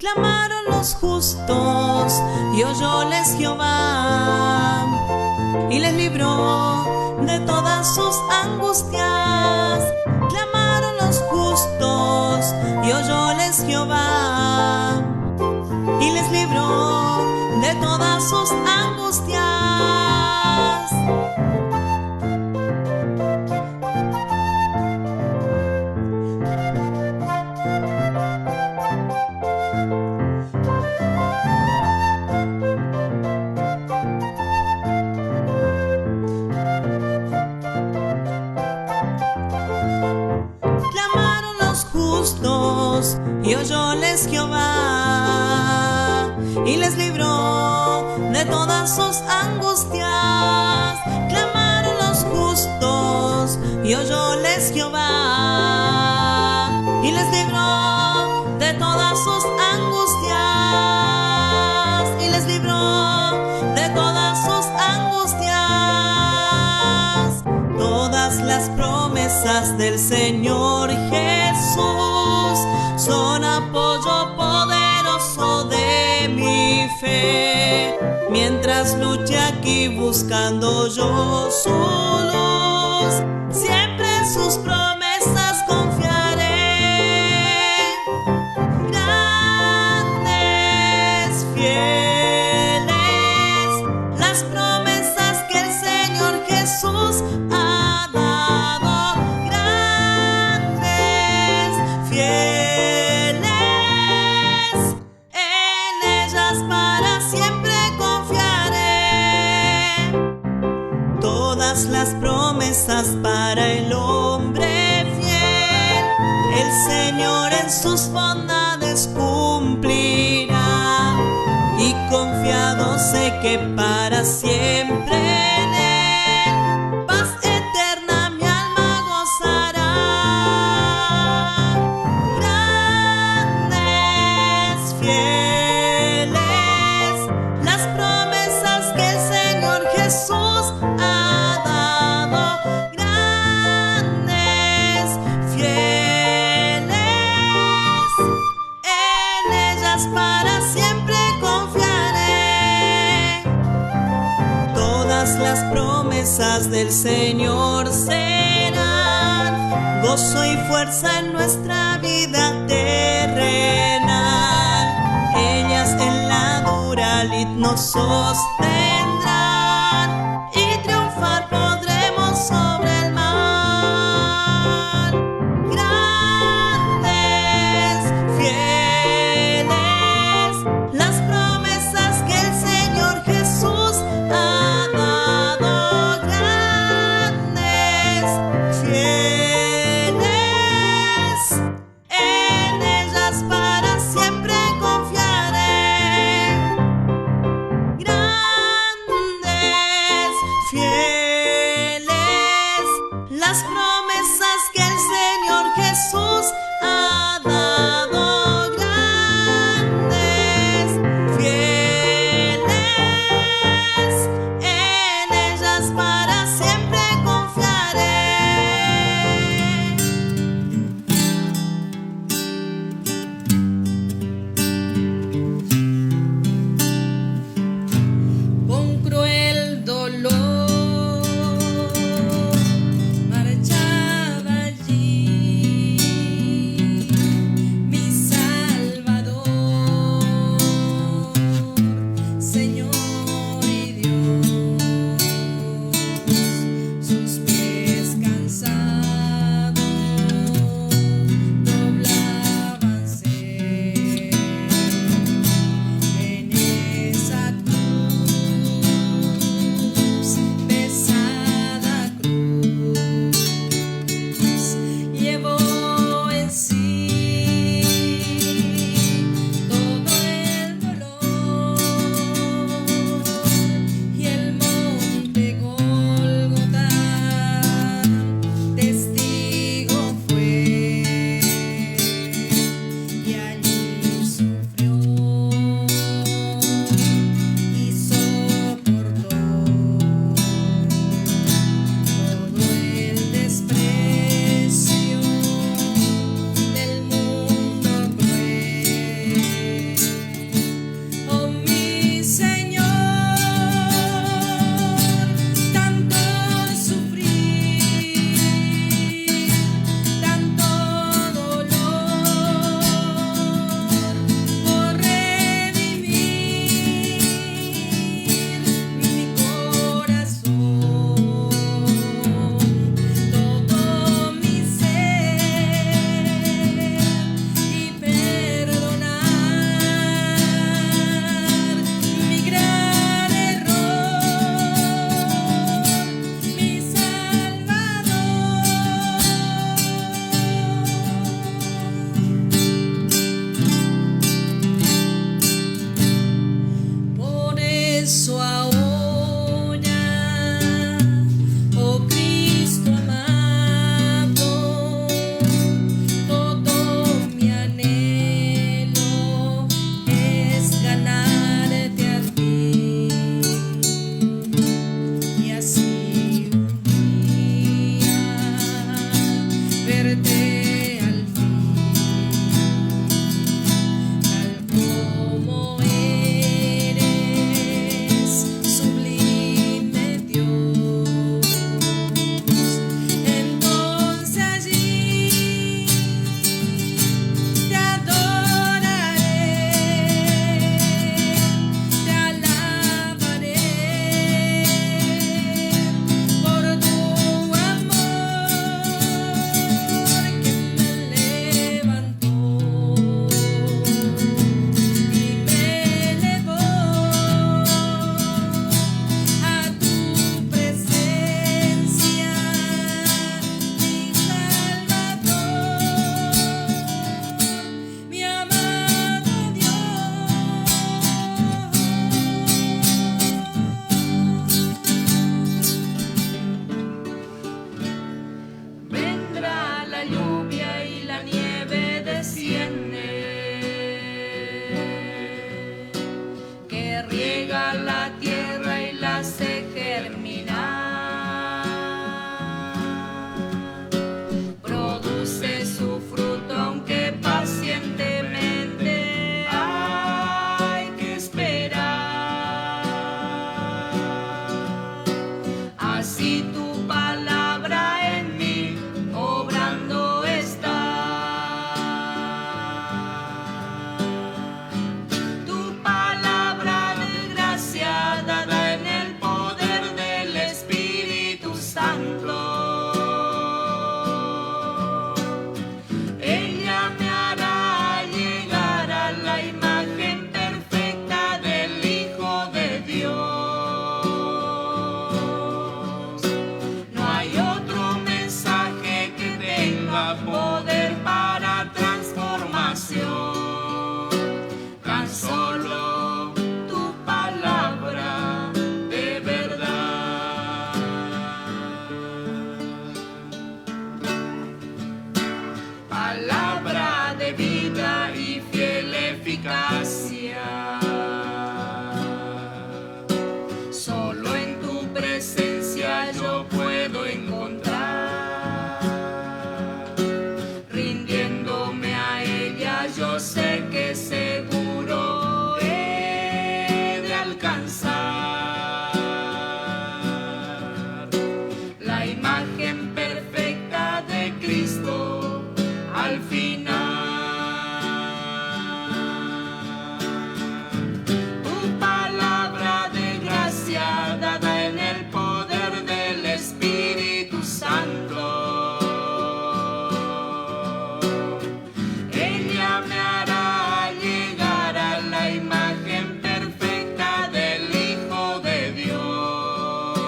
Clamaron los justos y oyóles Jehová y les libró de todas sus angustias. Clamaron los justos y oyóles Jehová y les libró de todas sus angustias. Clamaron los justos y oyóles Jehová y les libró de todas sus angustias. Clamaron los justos y oyóles Jehová y les libró de todas sus angustias. Y les libró de todas sus angustias. Todas las promesas del Señor Jesús son apoyo poderoso de mi fe. Mientras luche aquí buscando yo su luz, siempre en sus promesas confiaré. Grandes, fieles, las promesas que el Señor Jesús ha dado. Grandes, fieles, en ellas para siempre confiaré. Todas las promesas para el hombre fiel, el Señor en sus bondades cumplirá. Y confiado sé que para siempre en Él paz eterna mi alma gozará. Grandes, fieles, las promesas que el Señor Jesús ha dado. Grandes, fieles, en ellas para siempre confiaré. Todas las promesas del Señor serán gozo y fuerza en nuestra vida terrenal. Ellas en la dura lid nos sostendrán y triunfar podremos sobre el mal. Grandes, fieles, las promesas que el Señor Jesús ha dado. Grandes, fieles, en ellas para siempre confiaré. Grandes, riega la tierra y la hace germinar. Produce su fruto aunque pacientemente hay que esperar. Así tu palabra en mí obrando está. Tu palabra de gracia dada en el poder del Espíritu Santo. Ella me hará llegar a la imagen perfecta del Hijo de Dios. No hay otro mensaje que tenga poder para transformación, tan solo tu palabra de verdad. Palabra de vida y fiel eficacia. Solo en tu presencia yo puedo encontrar. Rindiéndome a ella yo sé que seguro he de alcanzar la imagen perfecta de Cristo al final. Tu palabra de gracia dada en el poder del Espíritu Santo. Ella me hará llegar a la imagen perfecta del Hijo de Dios.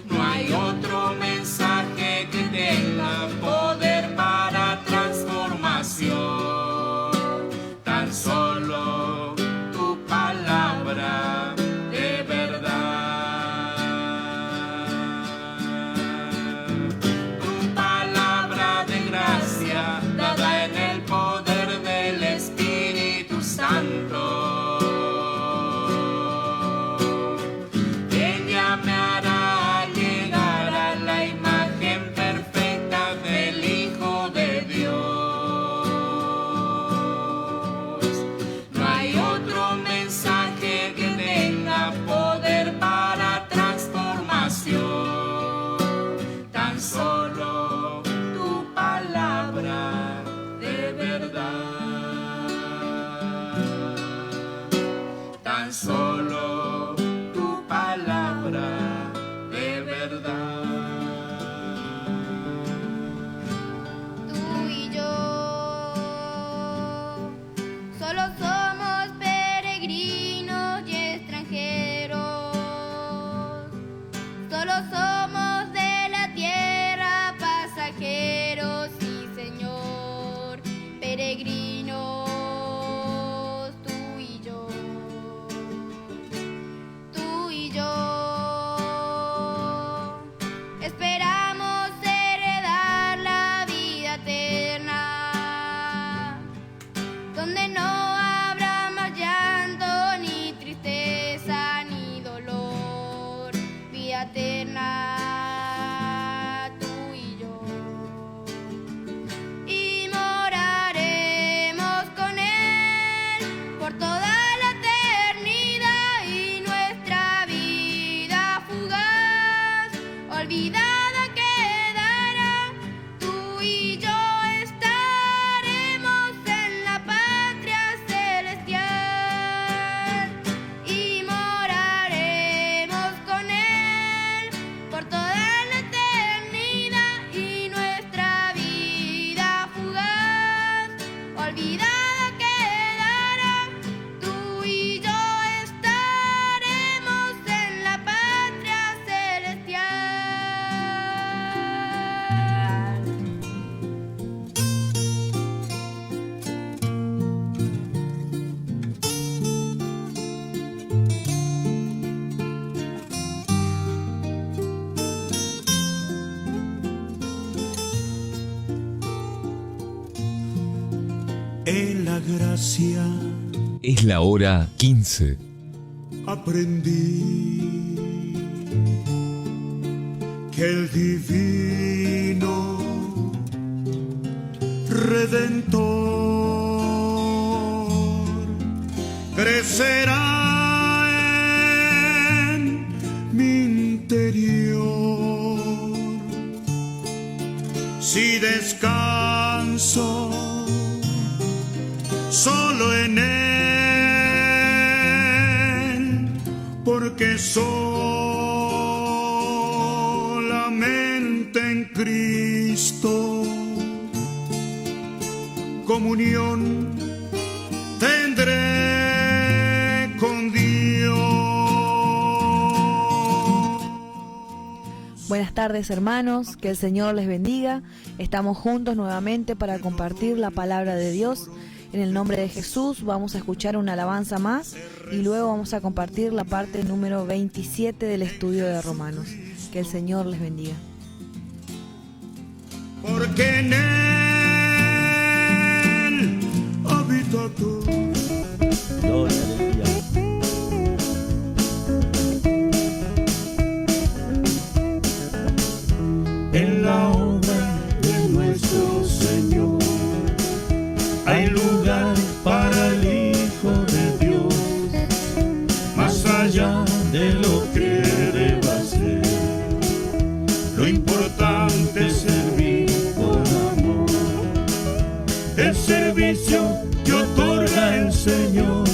No hay otro mensaje que tenga poder para transformación, tan solo tu palabra de verdad. Tu palabra de gracia dada en el poder del Espíritu Santo. Ella me hará llegar a la imagen perfecta del Hijo de Dios. No hay otro mensaje que tenga poder para transformación, tan solo tu palabra de verdad. Tan solo tu palabra de verdad. Tú y yo solo somos peregrinos y extranjeros, solo somos de la tierra pasajeros y Señor, peregrinos, tú y yo. Tú y yo esperamos heredar la vida eterna, donde no habrá más llanto, ni tristeza, ni dolor. Vida eterna, tú y yo. Y moraremos con Él por toda la eternidad, y nuestra vida fugaz olvidada quedará. Tú y yo estaremos en la patria celestial y moraremos con Él por toda la eternidad, y nuestra vida fugaz olvidada quedará. Tú y yo estaremos en la patria celestial. En la gracia Es la hora 15. Aprendí que el divino Redentor crecerá en mi interior si descanso solo en él, porque solamente en Cristo comunión tendré con Dios. Buenas tardes, hermanos, que el Señor les bendiga. Estamos juntos nuevamente para compartir la palabra de Dios. En el nombre de Jesús vamos a escuchar una alabanza más y luego vamos a compartir la parte número 27 del estudio de Romanos. Que el Señor les bendiga. Porque en él habita tú. Gloria, aleluya. En la obra de nuestro Señor hay lugar para el Hijo de Dios, más allá de lo que deba ser. Lo importante es servir por amor, el servicio que otorga el Señor.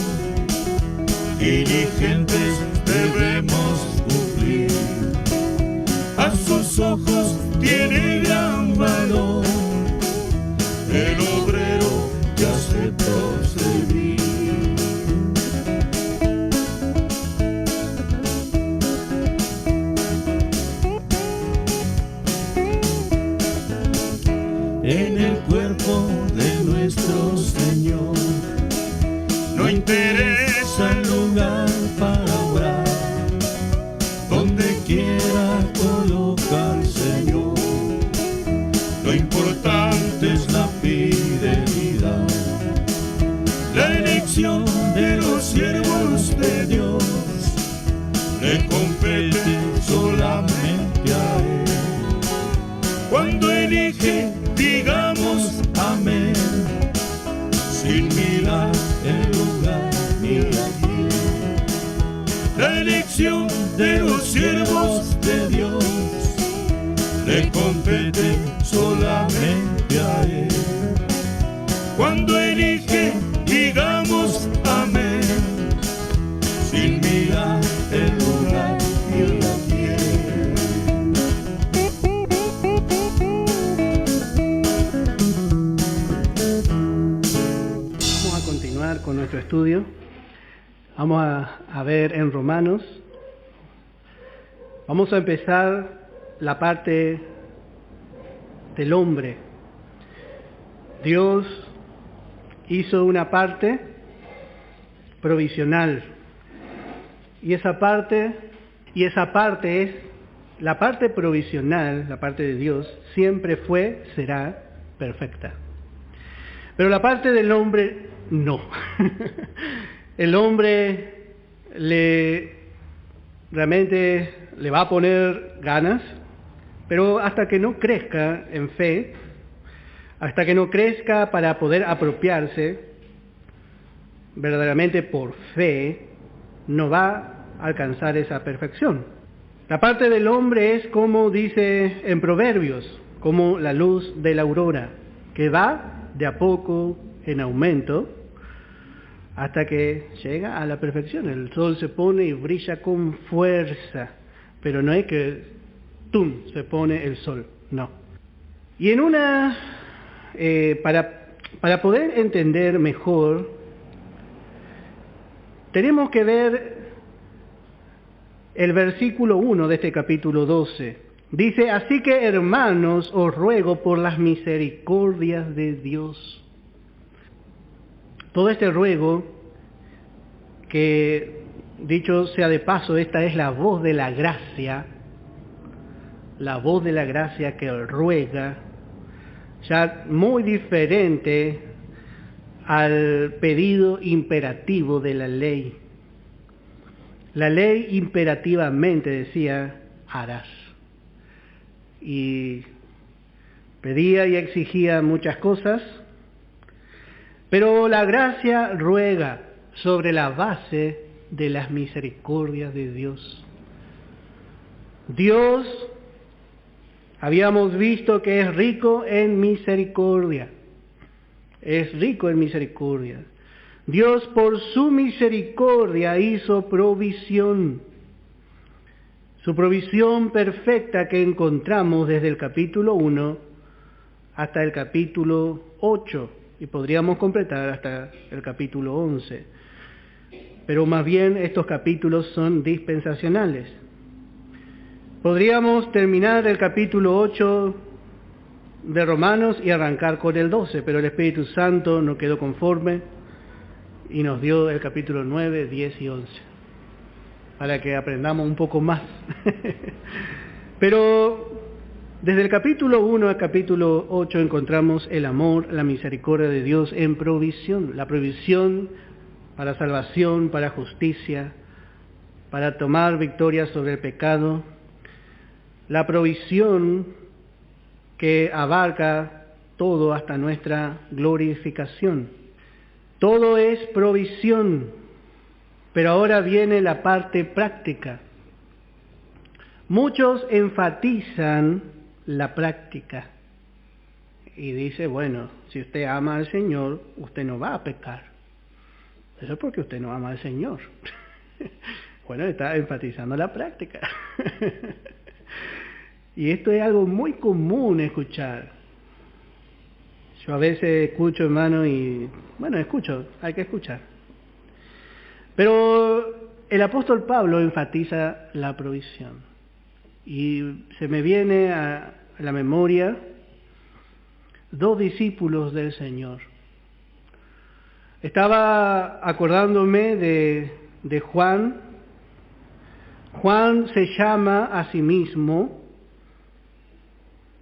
Diligentes debemos cumplir, a sus ojos tiene gran valor el obrero que aceptó servir. En el cuerpo de nuestro Señor no interesa el lugar para orar, donde quiera coloca al Señor. Lo importante es la fidelidad, la elección de los siervos de Dios le compete solamente a Él. Cuando elige, digamos amén, sin mirar el lugar ni a quién. La elección de los siervos de Dios le compete solamente a Él. Cuando elige, digamos amén, sin mirar el lugar ni a quién. Vamos a continuar con nuestro estudio. Vamos a ver en Romanos. Vamos a empezar la parte del hombre. Dios hizo una parte provisional y esa parte es la parte provisional, la parte de Dios siempre será perfecta. Pero la parte del hombre no. El hombre realmente le va a poner ganas, pero hasta que no crezca en fe, hasta que no crezca para poder apropiarse verdaderamente por fe, no va a alcanzar esa perfección. La parte del hombre es como dice en Proverbios, como la luz de la aurora, que va de a poco en aumento hasta que llega a la perfección. El sol se pone y brilla con fuerza, pero no es que ¡tum!, se pone el sol, no. Y en para poder entender mejor, tenemos que ver el versículo 1 de este capítulo 12. Dice, así que hermanos, os ruego por las misericordias de Dios. Todo este ruego, que dicho sea de paso, esta es la voz de la gracia que ruega, ya muy diferente al pedido imperativo de la ley. La ley imperativamente decía, harás. Y pedía y exigía muchas cosas, pero la gracia ruega sobre la base de las misericordias de Dios. Dios, habíamos visto que es rico en misericordia. Es rico en misericordia. Dios por su misericordia hizo provisión. Su provisión perfecta que encontramos desde el capítulo 1 hasta el capítulo 8. Y podríamos completar hasta el capítulo 11. Pero más bien estos capítulos son dispensacionales. Podríamos terminar el capítulo 8 de Romanos y arrancar con el 12, pero el Espíritu Santo no quedó conforme y nos dio el capítulo 9, 10 y 11, para que aprendamos un poco más. Pero desde el capítulo 1 al capítulo 8 encontramos el amor, la misericordia de Dios en provisión, la provisión para salvación, para justicia, para tomar victoria sobre el pecado, la provisión que abarca todo hasta nuestra glorificación. Todo es provisión, pero ahora viene la parte práctica. Muchos enfatizan la práctica y dice, bueno, si usted ama al Señor, usted no va a pecar. Eso es porque usted no ama al Señor. Bueno, está enfatizando la práctica. Y esto es algo muy común escuchar. Yo a veces escucho, hermano, y bueno, hay que escuchar. Pero el apóstol Pablo enfatiza la provisión. Y se me viene a la memoria 2 discípulos del Señor. Estaba acordándome de Juan. Juan se llama a sí mismo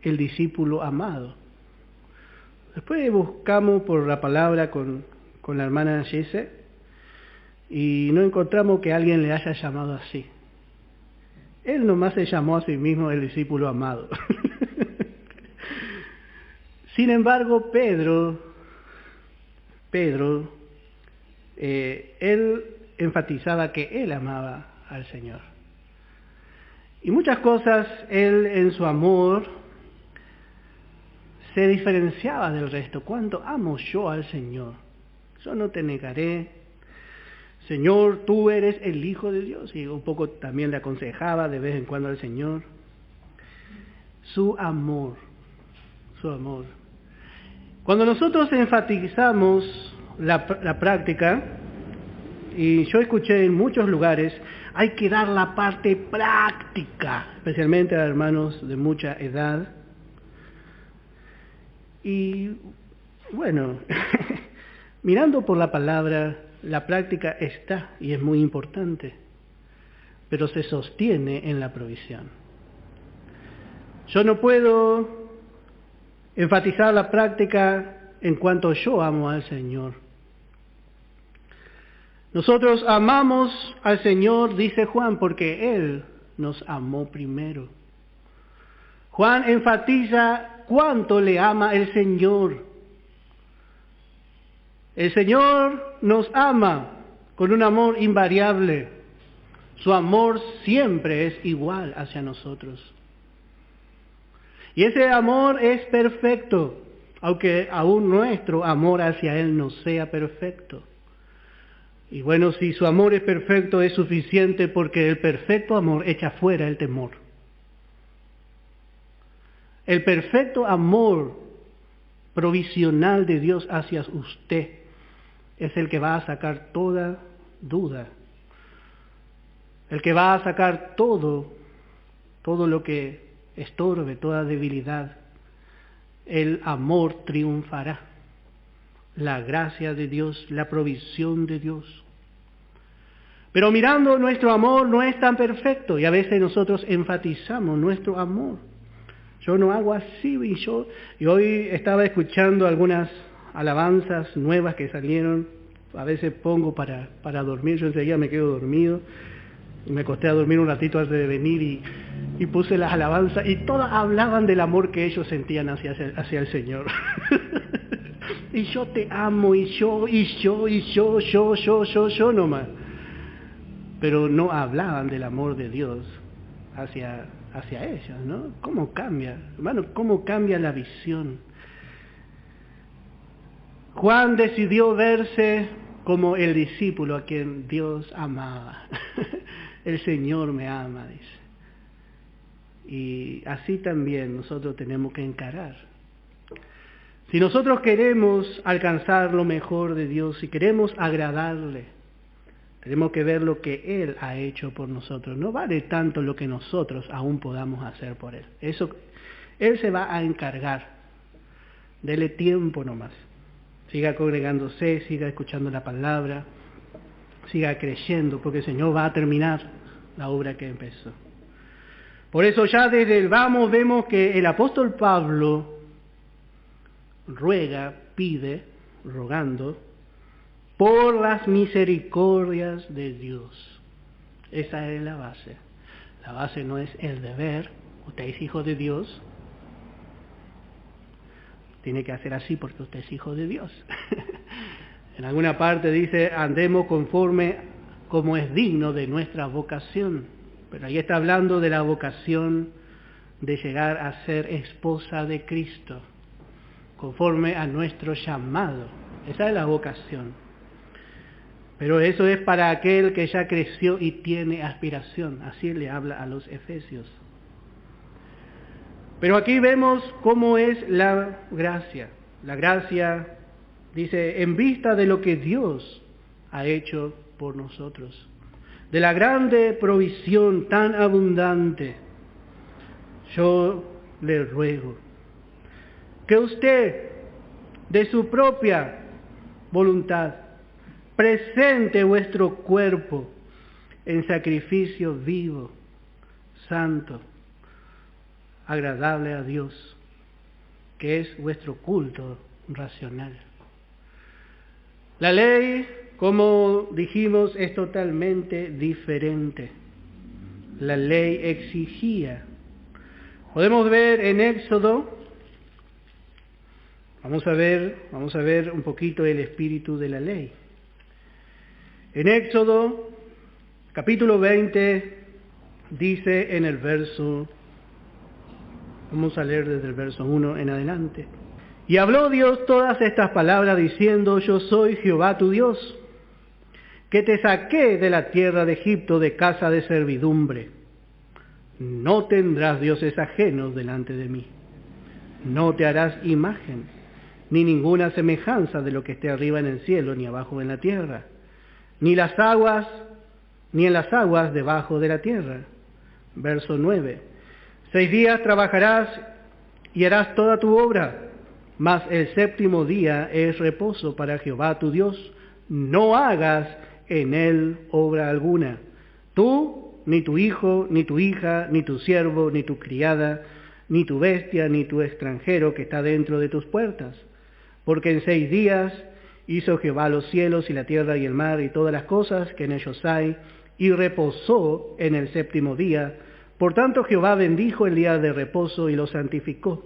el discípulo amado. Después buscamos por la palabra con la hermana Jesse y no encontramos que alguien le haya llamado así. Él nomás se llamó a sí mismo el discípulo amado. Sin embargo, Pedro, él enfatizaba que él amaba al Señor. Y muchas cosas, él en su amor se diferenciaba del resto. ¿Cuánto amo yo al Señor? Yo no te negaré. Señor, tú eres el Hijo de Dios. Y un poco también le aconsejaba de vez en cuando al Señor. Su amor. Cuando nosotros enfatizamos la práctica, y yo escuché en muchos lugares, hay que dar la parte práctica, especialmente a hermanos de mucha edad. Y bueno, mirando por la palabra, la práctica está y es muy importante, pero se sostiene en la provisión. Yo no puedo enfatizar la práctica en cuanto yo amo al Señor. Nosotros amamos al Señor, dice Juan, porque Él nos amó primero. Juan enfatiza cuánto le ama el Señor. El Señor nos ama con un amor invariable. Su amor siempre es igual hacia nosotros. Y ese amor es perfecto, aunque aún nuestro amor hacia Él no sea perfecto. Y bueno, si su amor es perfecto, es suficiente porque el perfecto amor echa fuera el temor. El perfecto amor provisional de Dios hacia usted es el que va a sacar toda duda, el que va a sacar todo lo que estorbe, toda debilidad. El amor triunfará, la gracia de Dios, la provisión de Dios. Pero mirando nuestro amor no es tan perfecto y a veces nosotros enfatizamos nuestro amor. Yo no hago así y hoy estaba escuchando algunas alabanzas nuevas que salieron, a veces pongo para dormir, yo enseguida me quedo dormido, y me acosté a dormir un ratito antes de venir y puse las alabanzas, y todas hablaban del amor que ellos sentían hacia el Señor. Y yo te amo, y yo nomás. Pero no hablaban del amor de Dios hacia ellos, ¿no? ¿Cómo cambia? Hermano, ¿cómo cambia la visión? Juan decidió verse como el discípulo a quien Dios amaba. El Señor me ama, dice. Y así también nosotros tenemos que encarar. Si nosotros queremos alcanzar lo mejor de Dios, si queremos agradarle, tenemos que ver lo que Él ha hecho por nosotros. No vale tanto lo que nosotros aún podamos hacer por Él. Eso, Él se va a encargar. Dele tiempo nomás. Siga congregándose, siga escuchando la palabra, siga creyendo, porque el Señor va a terminar la obra que empezó. Por eso ya desde el vamos vemos que el apóstol Pablo pide, rogando, por las misericordias de Dios. Esa es la base. La base no es el deber. Usted es hijo de Dios. Tiene que hacer así porque usted es hijo de Dios. En alguna parte dice, andemos conforme como es digno de nuestra vocación. Pero ahí está hablando de la vocación de llegar a ser esposa de Cristo, conforme a nuestro llamado. Esa es la vocación. Pero eso es para aquel que ya creció y tiene aspiración. Así le habla a los efesios. Pero aquí vemos cómo es la gracia. La gracia, dice, en vista de lo que Dios ha hecho por nosotros, de la grande provisión tan abundante, yo le ruego que usted, de su propia voluntad, presente vuestro cuerpo en sacrificio vivo, santo, agradable a Dios, que es vuestro culto racional. La ley, como dijimos, es totalmente diferente. La ley exigía. Podemos ver en Éxodo, vamos a ver un poquito el espíritu de la ley. En Éxodo, capítulo 20, dice en el verso, vamos a leer desde el verso 1 en adelante. Y habló Dios todas estas palabras diciendo, yo soy Jehová tu Dios, que te saqué de la tierra de Egipto de casa de servidumbre. No tendrás dioses ajenos delante de mí. No te harás imagen, ni ninguna semejanza de lo que esté arriba en el cielo, ni abajo en la tierra, ni en las aguas debajo de la tierra. Verso 9. 6 días trabajarás y harás toda tu obra, mas el séptimo día es reposo para Jehová tu Dios. No hagas en él obra alguna. Tú, ni tu hijo, ni tu hija, ni tu siervo, ni tu criada, ni tu bestia, ni tu extranjero que está dentro de tus puertas. Porque en 6 días hizo Jehová los cielos y la tierra y el mar y todas las cosas que en ellos hay, y reposó en el séptimo día. Por tanto Jehová bendijo el día de reposo y lo santificó.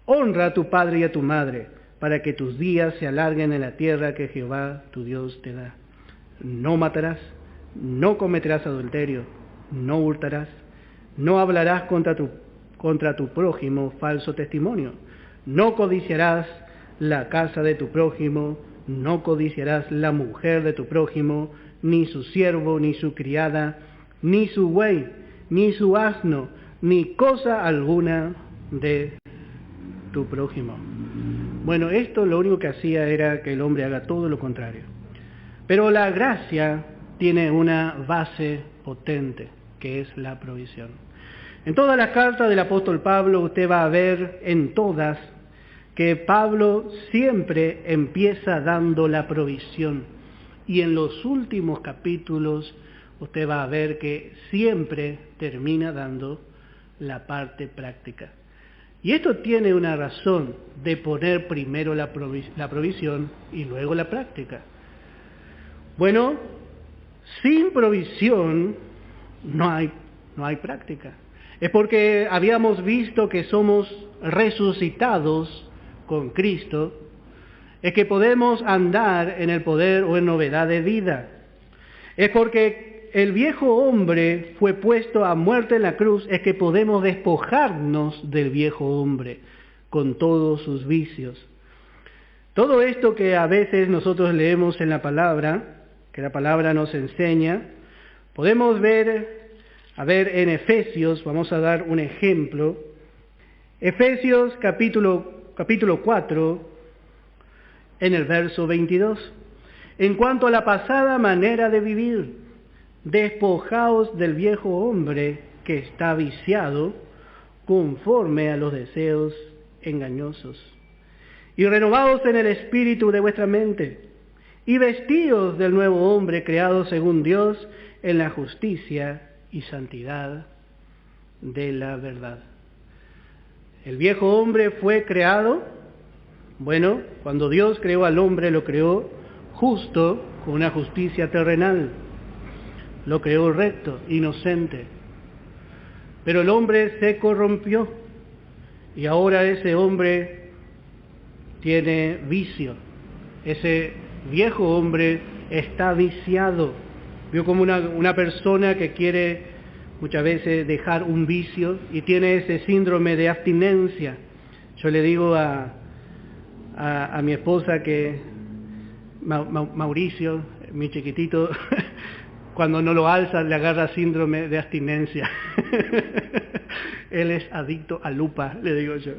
Honra a tu padre y a tu madre, para que tus días se alarguen en la tierra que Jehová tu Dios te da. No matarás, no cometerás adulterio, no hurtarás, no hablarás contra tu prójimo falso testimonio, no codiciarás la casa de tu prójimo, no codiciarás la mujer de tu prójimo, ni su siervo, ni su criada, ni su buey, ni su asno, ni cosa alguna de tu prójimo. Bueno, esto lo único que hacía era que el hombre haga todo lo contrario. Pero la gracia tiene una base potente, que es la provisión. En todas las cartas del apóstol Pablo, usted va a ver en todas que Pablo siempre empieza dando la provisión. Y en los últimos capítulos usted va a ver que siempre termina dando la parte práctica. Y esto tiene una razón de poner primero la provisión y luego la práctica. Bueno, sin provisión no hay práctica. Es porque habíamos visto que somos resucitados con Cristo, es que podemos andar en el poder o en novedad de vida. Es porque el viejo hombre fue puesto a muerte en la cruz, es que podemos despojarnos del viejo hombre con todos sus vicios. Todo esto que a veces nosotros leemos en la palabra, que la palabra nos enseña, podemos ver en Efesios, vamos a dar un ejemplo. Efesios capítulo 4, en el verso 22. En cuanto a la pasada manera de vivir, despojaos del viejo hombre que está viciado conforme a los deseos engañosos, y renovaos en el espíritu de vuestra mente, y vestíos del nuevo hombre creado según Dios en la justicia y santidad de la verdad. El viejo hombre fue creado, bueno, cuando Dios creó al hombre, lo creó justo, con una justicia terrenal. Lo creó recto, inocente. Pero el hombre se corrompió y ahora ese hombre tiene vicio. Ese viejo hombre está viciado. Vio como una persona que quiere muchas veces dejar un vicio y tiene ese síndrome de abstinencia. Yo le digo a mi esposa que Mauricio, mi chiquitito, cuando no lo alza le agarra síndrome de abstinencia. Él es adicto a lupa, le digo yo.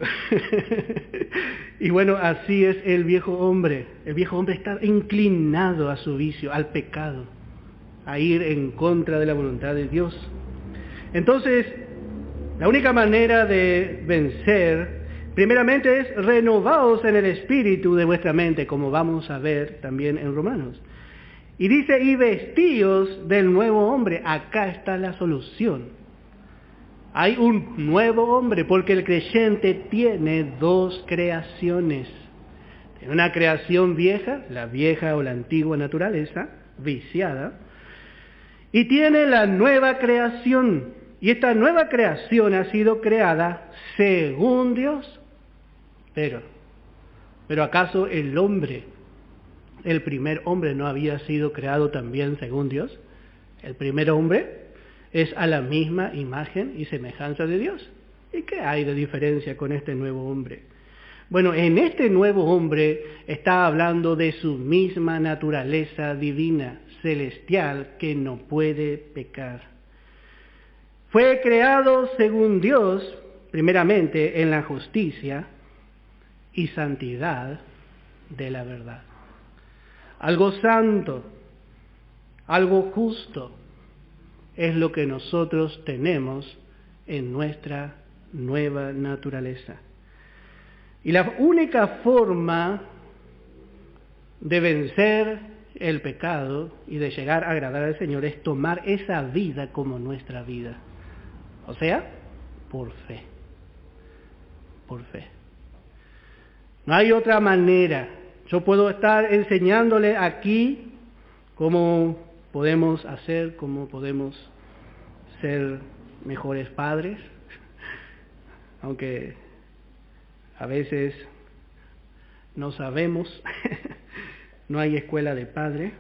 Y bueno, así es el viejo hombre. El viejo hombre está inclinado a su vicio, al pecado, a ir en contra de la voluntad de Dios. Entonces, la única manera de vencer, primeramente, es renovaos en el espíritu de vuestra mente, como vamos a ver también en Romanos. Y dice, y vestíos del nuevo hombre. Acá está la solución. Hay un nuevo hombre, porque el creyente tiene dos creaciones. Tiene una creación vieja, la vieja o la antigua naturaleza, viciada, y tiene la nueva creación. Y esta nueva creación ha sido creada según Dios. Pero ¿acaso el hombre, el primer hombre, no había sido creado también según Dios? El primer hombre es a la misma imagen y semejanza de Dios. ¿Y qué hay de diferencia con este nuevo hombre? Bueno, en este nuevo hombre está hablando de su misma naturaleza divina, celestial, que no puede pecar. Fue creado según Dios, primeramente en la justicia y santidad de la verdad. Algo santo, algo justo, es lo que nosotros tenemos en nuestra nueva naturaleza. Y la única forma de vencer el pecado y de llegar a agradar al Señor es tomar esa vida como nuestra vida. O sea, por fe. Por fe. No hay otra manera. Yo puedo estar enseñándole aquí cómo podemos hacer, cómo podemos ser mejores padres, aunque a veces no sabemos, no hay escuela de padre.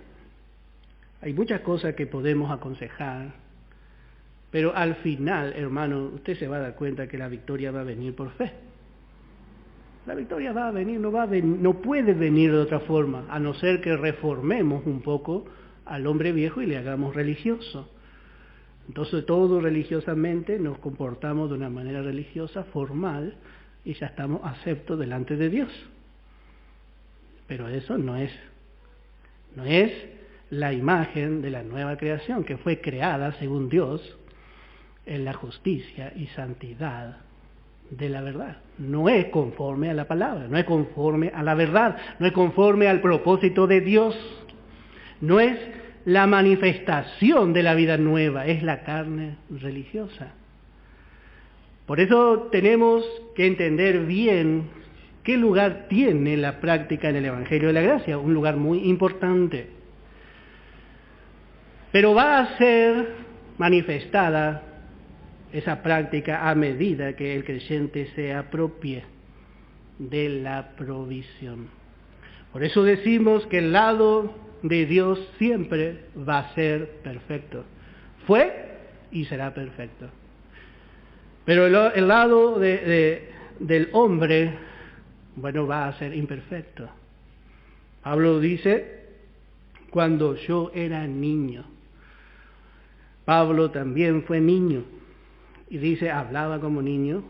Hay muchas cosas que podemos aconsejar, pero al final, hermano, usted se va a dar cuenta que la victoria va a venir por fe. La victoria va a venir, no puede venir de otra forma, a no ser que reformemos un poco al hombre viejo y le hagamos religioso. Entonces todos religiosamente nos comportamos de una manera religiosa, formal, y ya estamos aceptos delante de Dios. Pero eso no es la imagen de la nueva creación, que fue creada según Dios en la justicia y santidad de la verdad. No es conforme a la palabra, no es conforme a la verdad, no es conforme al propósito de Dios. No es la manifestación de la vida nueva, es la carne religiosa. Por eso tenemos que entender bien qué lugar tiene la práctica en el Evangelio de la Gracia, un lugar muy importante. Pero va a ser manifestada esa práctica a medida que el creyente se apropie de la provisión. Por eso decimos que el lado de Dios siempre va a ser perfecto. Fue y será perfecto. Pero el lado del hombre, bueno, va a ser imperfecto. Pablo dice, cuando yo era niño. Pablo también fue niño. Y dice, hablaba como niño,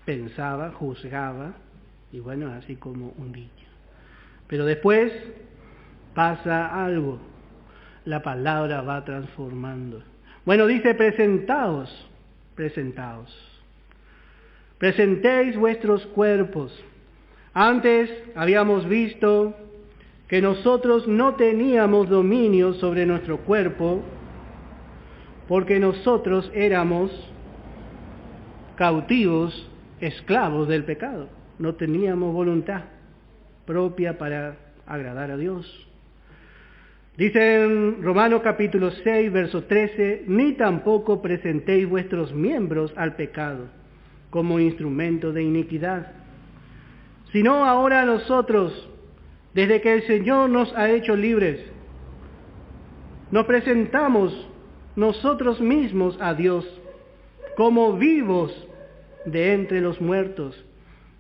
pensaba, juzgaba, y bueno, así como un niño. Pero después pasa algo. La palabra va transformando. Bueno, dice, presentaos. Presentéis vuestros cuerpos. Antes habíamos visto que nosotros no teníamos dominio sobre nuestro cuerpo porque nosotros éramos cautivos, esclavos del pecado. No teníamos voluntad propia para agradar a Dios. Dice en Romanos capítulo 6, verso 13, ni tampoco presentéis vuestros miembros al pecado como instrumento de iniquidad, sino ahora nosotros, desde que el Señor nos ha hecho libres, nos presentamos nosotros mismos a Dios como vivos de entre los muertos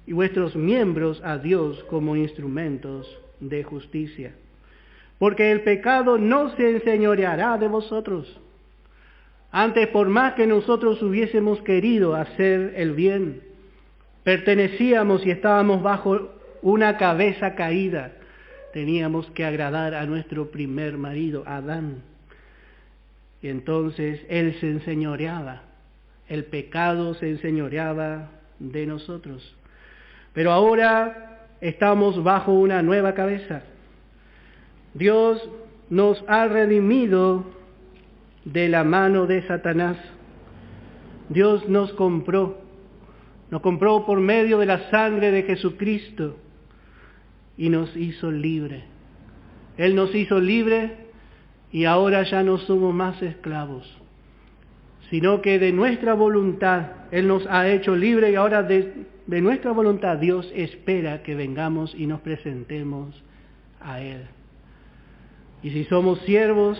y vuestros miembros a Dios como instrumentos de justicia. Porque el pecado no se enseñoreará de vosotros. Antes, por más que nosotros hubiésemos querido hacer el bien, pertenecíamos y estábamos bajo una cabeza caída, teníamos que agradar a nuestro primer marido, Adán. Y entonces él se enseñoreaba, el pecado se enseñoreaba de nosotros. Pero ahora estamos bajo una nueva cabeza. Dios nos ha redimido de la mano de Satanás. Dios nos compró por medio de la sangre de Jesucristo y nos hizo libre. Él nos hizo libre y ahora ya no somos más esclavos, sino que de nuestra voluntad Él nos ha hecho libre y ahora de nuestra voluntad Dios espera que vengamos y nos presentemos a Él. Y si somos siervos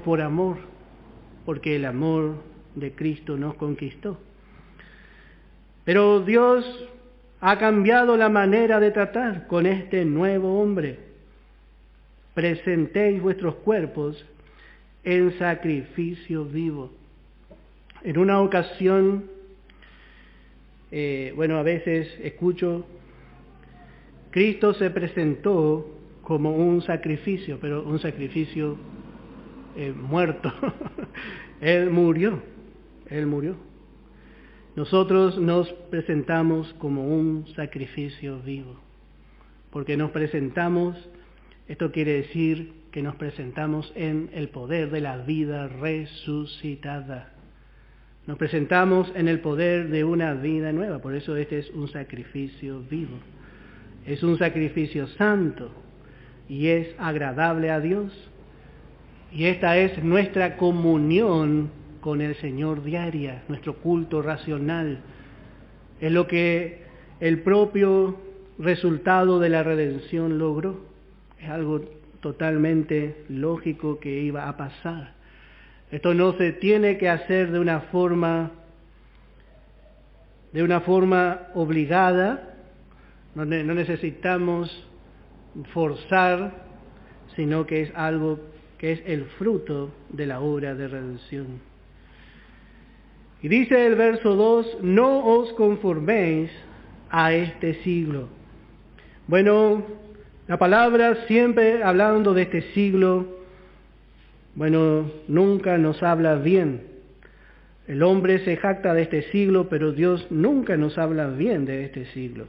por amor, porque el amor de Cristo nos conquistó. Pero Dios ha cambiado la manera de tratar con este nuevo hombre. Presentéis vuestros cuerpos en sacrificio vivo. En una ocasión, a veces escucho, Cristo se presentó como un sacrificio, pero un sacrificio muerto. Él murió. Nosotros nos presentamos como un sacrificio vivo, porque nos presentamos, esto quiere decir que nos presentamos en el poder de la vida resucitada. Nos presentamos en el poder de una vida nueva, por eso este es un sacrificio vivo. Es un sacrificio santo y es agradable a Dios. Y esta es nuestra comunión con el Señor diaria, nuestro culto racional. Es lo que el propio resultado de la redención logró. Es algo totalmente lógico que iba a pasar. Esto no se tiene que hacer de una forma obligada. No necesitamos forzar, sino que es algo que es el fruto de la obra de redención. Y dice el verso 2, no os conforméis a este siglo. Bueno, la palabra siempre hablando de este siglo, nunca nos habla bien. El hombre se jacta de este siglo, pero Dios nunca nos habla bien de este siglo.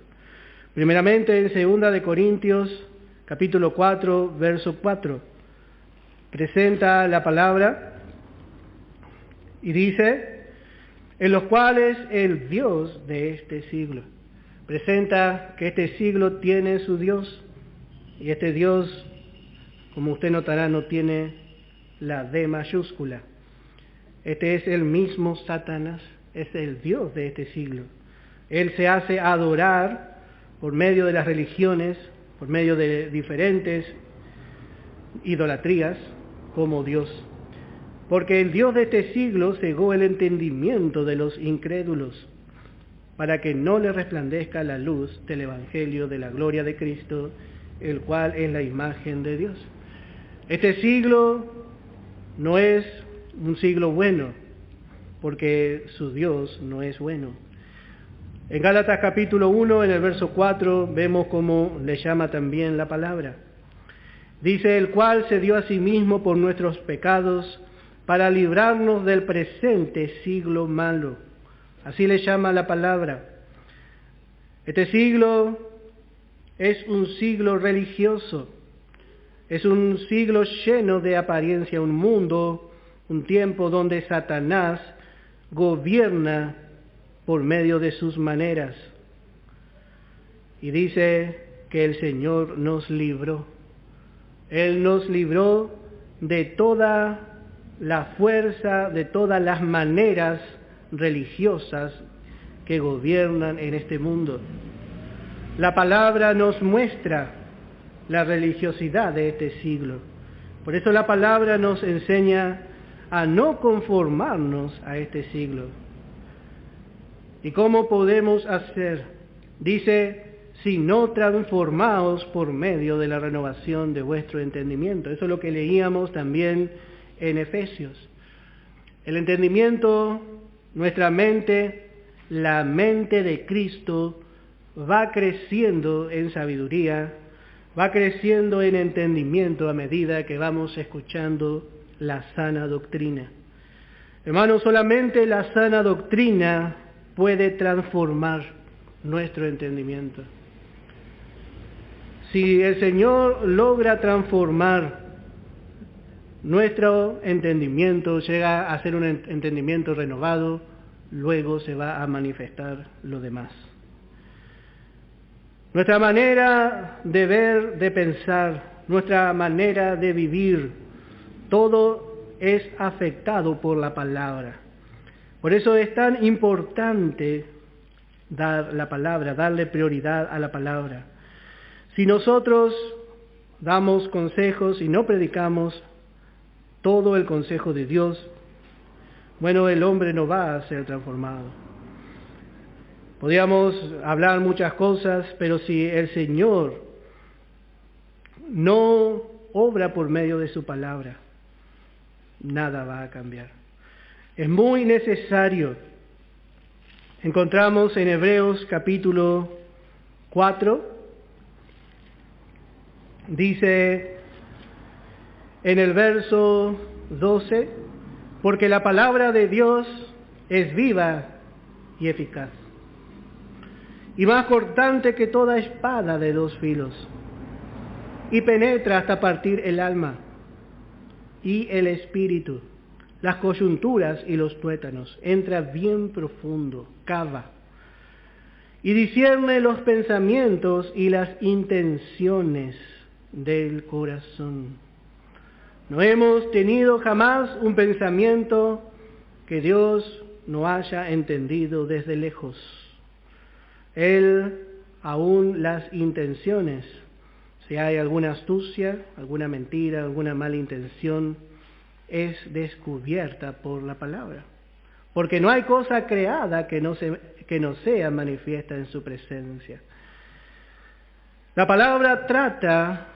Primeramente en 2 de Corintios, capítulo 4, verso 4. Presenta la palabra y dice, en los cuales el Dios de este siglo presenta que este siglo tiene su Dios, y este Dios, como usted notará, no tiene la D mayúscula. Este es el mismo Satanás, es el Dios de este siglo. Él se hace adorar por medio de las religiones, por medio de diferentes idolatrías, como Dios. Porque el Dios de este siglo cegó el entendimiento de los incrédulos, para que no le resplandezca la luz del Evangelio de la gloria de Cristo, el cual es la imagen de Dios. Este siglo no es un siglo bueno, porque su Dios no es bueno. En Gálatas capítulo 1, en el verso 4, vemos cómo le llama también la palabra. Dice, el cual se dio a sí mismo por nuestros pecados para librarnos del presente siglo malo. Así le llama la palabra. Este siglo es un siglo religioso, es un siglo lleno de apariencia, un mundo, un tiempo donde Satanás gobierna por medio de sus maneras. Y dice que el Señor nos libró. Él nos libró de toda la fuerza, de todas las maneras religiosas que gobiernan en este mundo. La palabra nos muestra la religiosidad de este siglo. Por eso la palabra nos enseña a no conformarnos a este siglo. ¿Y cómo podemos hacer? Dice, si no transformaos por medio de la renovación de vuestro entendimiento. Eso es lo que leíamos también en Efesios. El entendimiento, nuestra mente, la mente de Cristo va creciendo en sabiduría, va creciendo en entendimiento a medida que vamos escuchando la sana doctrina. Hermanos, solamente la sana doctrina puede transformar nuestro entendimiento. Si el Señor logra transformar nuestro entendimiento, llega a ser un entendimiento renovado, luego se va a manifestar lo demás. Nuestra manera de ver, de pensar, nuestra manera de vivir, todo es afectado por la palabra. Por eso es tan importante dar la palabra, darle prioridad a la palabra. Si nosotros damos consejos y no predicamos todo el consejo de Dios, bueno, el hombre no va a ser transformado. Podríamos hablar muchas cosas, pero si el Señor no obra por medio de su palabra, nada va a cambiar. Es muy necesario. Encontramos en Hebreos capítulo 4, dice en el verso 12, porque la palabra de Dios es viva y eficaz, y más cortante que toda espada de dos filos, y penetra hasta partir el alma y el espíritu, las coyunturas y los tuétanos, entra bien profundo, cava, y discierne los pensamientos y las intenciones del corazón. No hemos tenido jamás un pensamiento que Dios no haya entendido desde lejos. Él, aún las intenciones, si hay alguna astucia, alguna mentira, alguna mala intención, es descubierta por la palabra. Porque no hay cosa creada que no sea manifiesta en su presencia. La palabra trata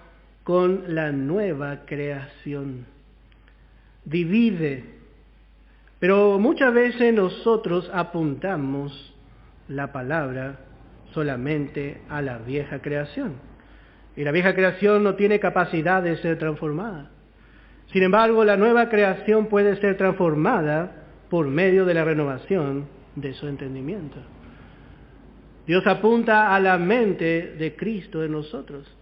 con la nueva creación. Divide. Pero muchas veces nosotros apuntamos la palabra solamente a la vieja creación. Y la vieja creación no tiene capacidad de ser transformada. Sin embargo, la nueva creación puede ser transformada por medio de la renovación de su entendimiento. Dios apunta a la mente de Cristo en nosotros.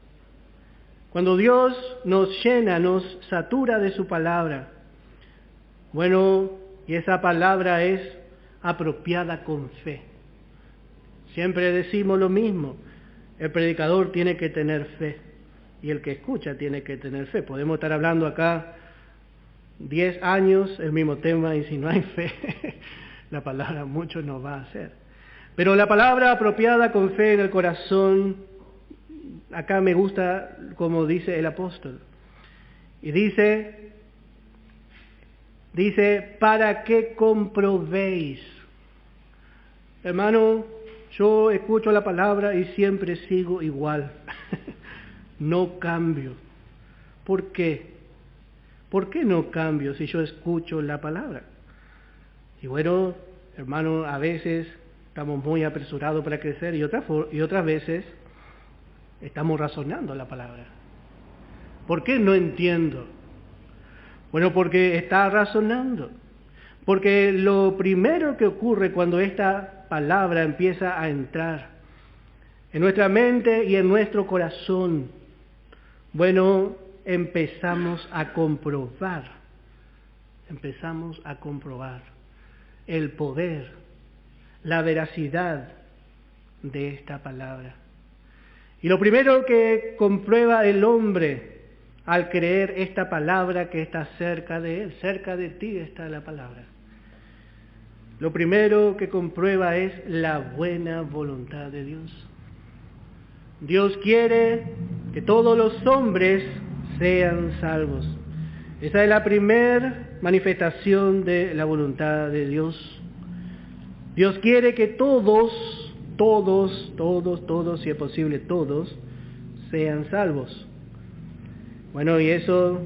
Cuando Dios nos llena, nos satura de su palabra, bueno, y esa palabra es apropiada con fe. Siempre decimos lo mismo, el predicador tiene que tener fe y el que escucha tiene que tener fe. Podemos estar hablando acá 10 años el mismo tema y si no hay fe, la palabra mucho no va a hacer. Pero la palabra apropiada con fe en el corazón, acá me gusta como dice el apóstol. Y dice, para que comprobéis. Hermano, yo escucho la palabra y siempre sigo igual. No cambio. ¿Por qué? ¿Por qué no cambio si yo escucho la palabra? Y bueno, hermano, a veces estamos muy apresurados para crecer y otras veces estamos razonando la palabra. ¿Por qué no entiendo? Bueno, porque está razonando. Porque lo primero que ocurre cuando esta palabra empieza a entrar en nuestra mente y en nuestro corazón, bueno, empezamos a comprobar el poder, la veracidad de esta palabra. Y lo primero que comprueba el hombre al creer esta palabra que está cerca de él, cerca de ti está la palabra. Lo primero que comprueba es la buena voluntad de Dios. Dios quiere que todos los hombres sean salvos. Esa es la primera manifestación de la voluntad de Dios. Dios quiere que todos, si es posible, todos sean salvos. Bueno, y eso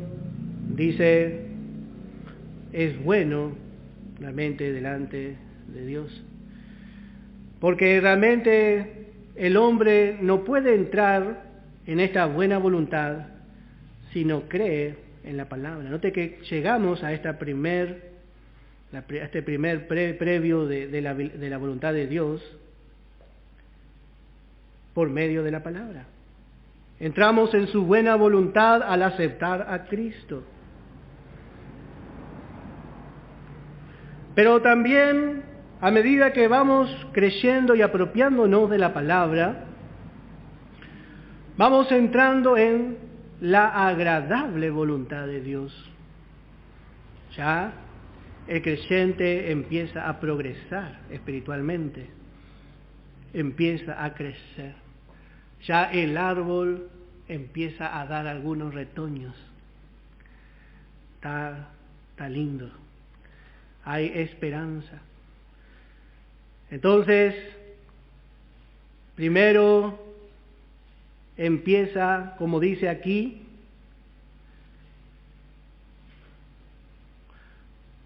dice, es bueno realmente delante de Dios. Porque realmente el hombre no puede entrar en esta buena voluntad si no cree en la palabra. Note que llegamos a este primer previo de la voluntad de Dios por medio de la palabra. Entramos en su buena voluntad al aceptar a Cristo. Pero también, a medida que vamos creyendo y apropiándonos de la palabra, vamos entrando en la agradable voluntad de Dios. Ya el creyente empieza a progresar espiritualmente, empieza a crecer. Ya el árbol empieza a dar algunos retoños. Está lindo. Hay esperanza. Entonces, primero empieza, como dice aquí,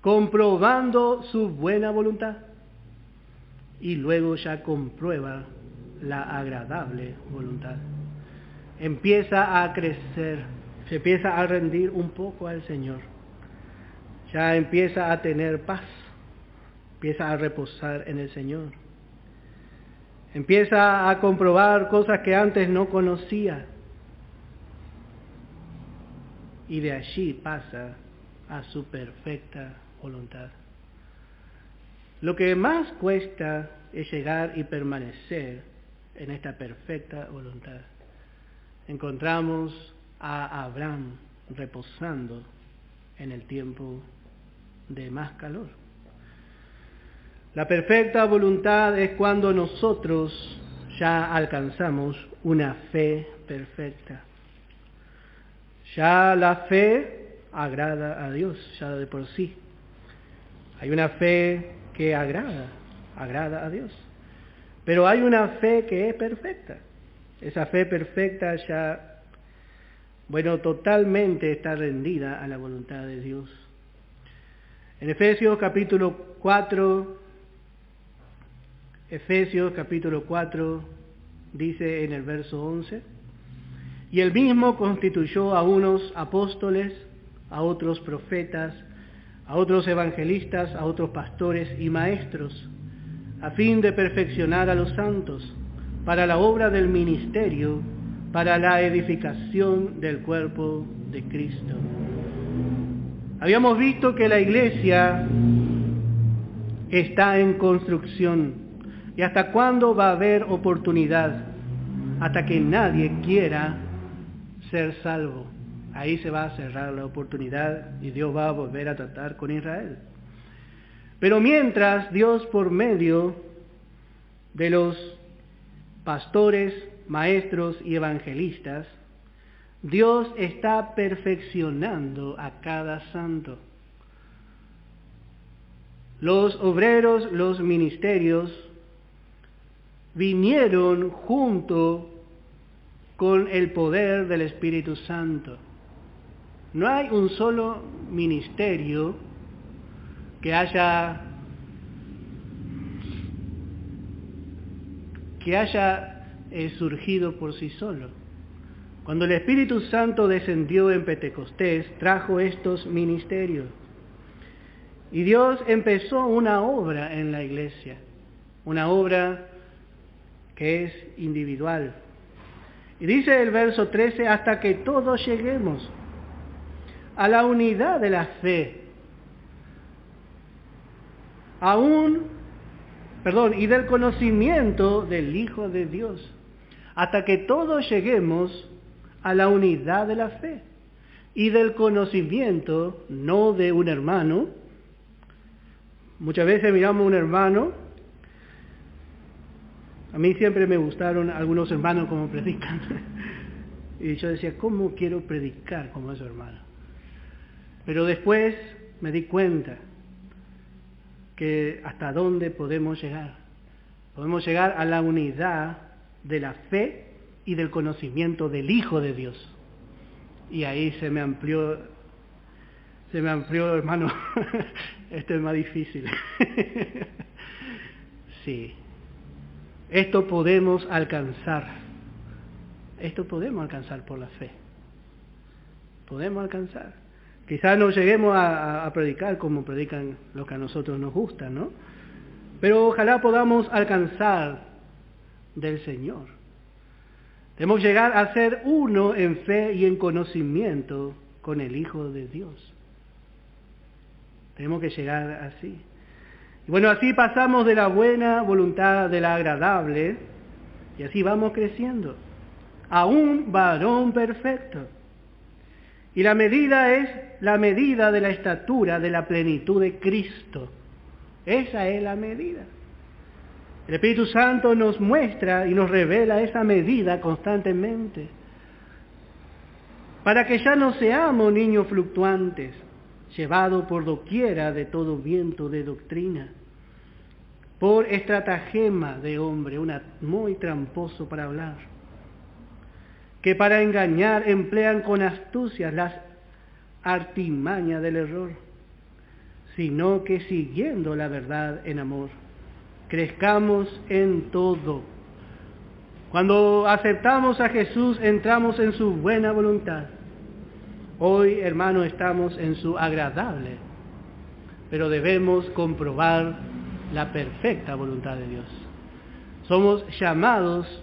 comprobando su buena voluntad y luego ya comprueba la agradable voluntad. Empieza a crecer, se empieza a rendir un poco al Señor. Ya empieza a tener paz, empieza a reposar en el Señor. Empieza a comprobar cosas que antes no conocía. Y de allí pasa a su perfecta voluntad. Lo que más cuesta es llegar y permanecer en esta perfecta voluntad. Encontramos a Abraham reposando en el tiempo de más calor. La perfecta voluntad es cuando nosotros ya alcanzamos una fe perfecta. Ya la fe agrada a Dios, ya de por sí. Hay una fe que agrada a Dios. Pero hay una fe que es perfecta. Esa fe perfecta ya, totalmente está rendida a la voluntad de Dios. En Efesios capítulo 4 dice en el verso 11, y él mismo constituyó a unos apóstoles, a otros profetas, a otros evangelistas, a otros pastores y maestros, a fin de perfeccionar a los santos, para la obra del ministerio, para la edificación del cuerpo de Cristo. Habíamos visto que la iglesia está en construcción. ¿Y hasta cuándo va a haber oportunidad? Hasta que nadie quiera ser salvo. Ahí se va a cerrar la oportunidad y Dios va a volver a tratar con Israel. Pero mientras, Dios, por medio de los pastores, maestros y evangelistas, Dios está perfeccionando a cada santo. Los obreros, los ministerios, vinieron junto con el poder del Espíritu Santo. No hay un solo ministerio que haya surgido por sí solo. Cuando el Espíritu Santo descendió en Pentecostés, trajo estos ministerios. Y Dios empezó una obra en la iglesia, una obra que es individual. Y dice el verso 13, hasta que todos lleguemos a la unidad de la fe, y del conocimiento del Hijo de Dios, hasta que todos lleguemos a la unidad de la fe y del conocimiento, no de un hermano. Muchas veces miramos a un hermano. A mí siempre me gustaron algunos hermanos como predican. Y yo decía, ¿cómo quiero predicar como esos hermanos? Pero después me di cuenta que hasta dónde podemos llegar. Podemos llegar a la unidad de la fe y del conocimiento del Hijo de Dios. Y ahí se me amplió, hermano. Esto es más difícil. Sí. Esto podemos alcanzar. Esto podemos alcanzar por la fe. Podemos alcanzar. Quizás no lleguemos a predicar como predican los que a nosotros nos gustan, ¿no? Pero ojalá podamos alcanzar del Señor. Debemos llegar a ser uno en fe y en conocimiento con el Hijo de Dios. Tenemos que llegar así. Y bueno, así pasamos de la buena voluntad de la agradable, y así vamos creciendo, a un varón perfecto. Y la medida es la medida de la estatura de la plenitud de Cristo. Esa es la medida. El Espíritu Santo nos muestra y nos revela esa medida constantemente, para que ya no seamos niños fluctuantes, llevados por doquiera de todo viento de doctrina, por estratagema de hombre, muy tramposo para hablar, que para engañar emplean con astucia las artimañas del error, sino que siguiendo la verdad en amor, crezcamos en todo. Cuando aceptamos a Jesús, entramos en su buena voluntad. Hoy, hermanos, estamos en su agradable, pero debemos comprobar la perfecta voluntad de Dios. Somos llamados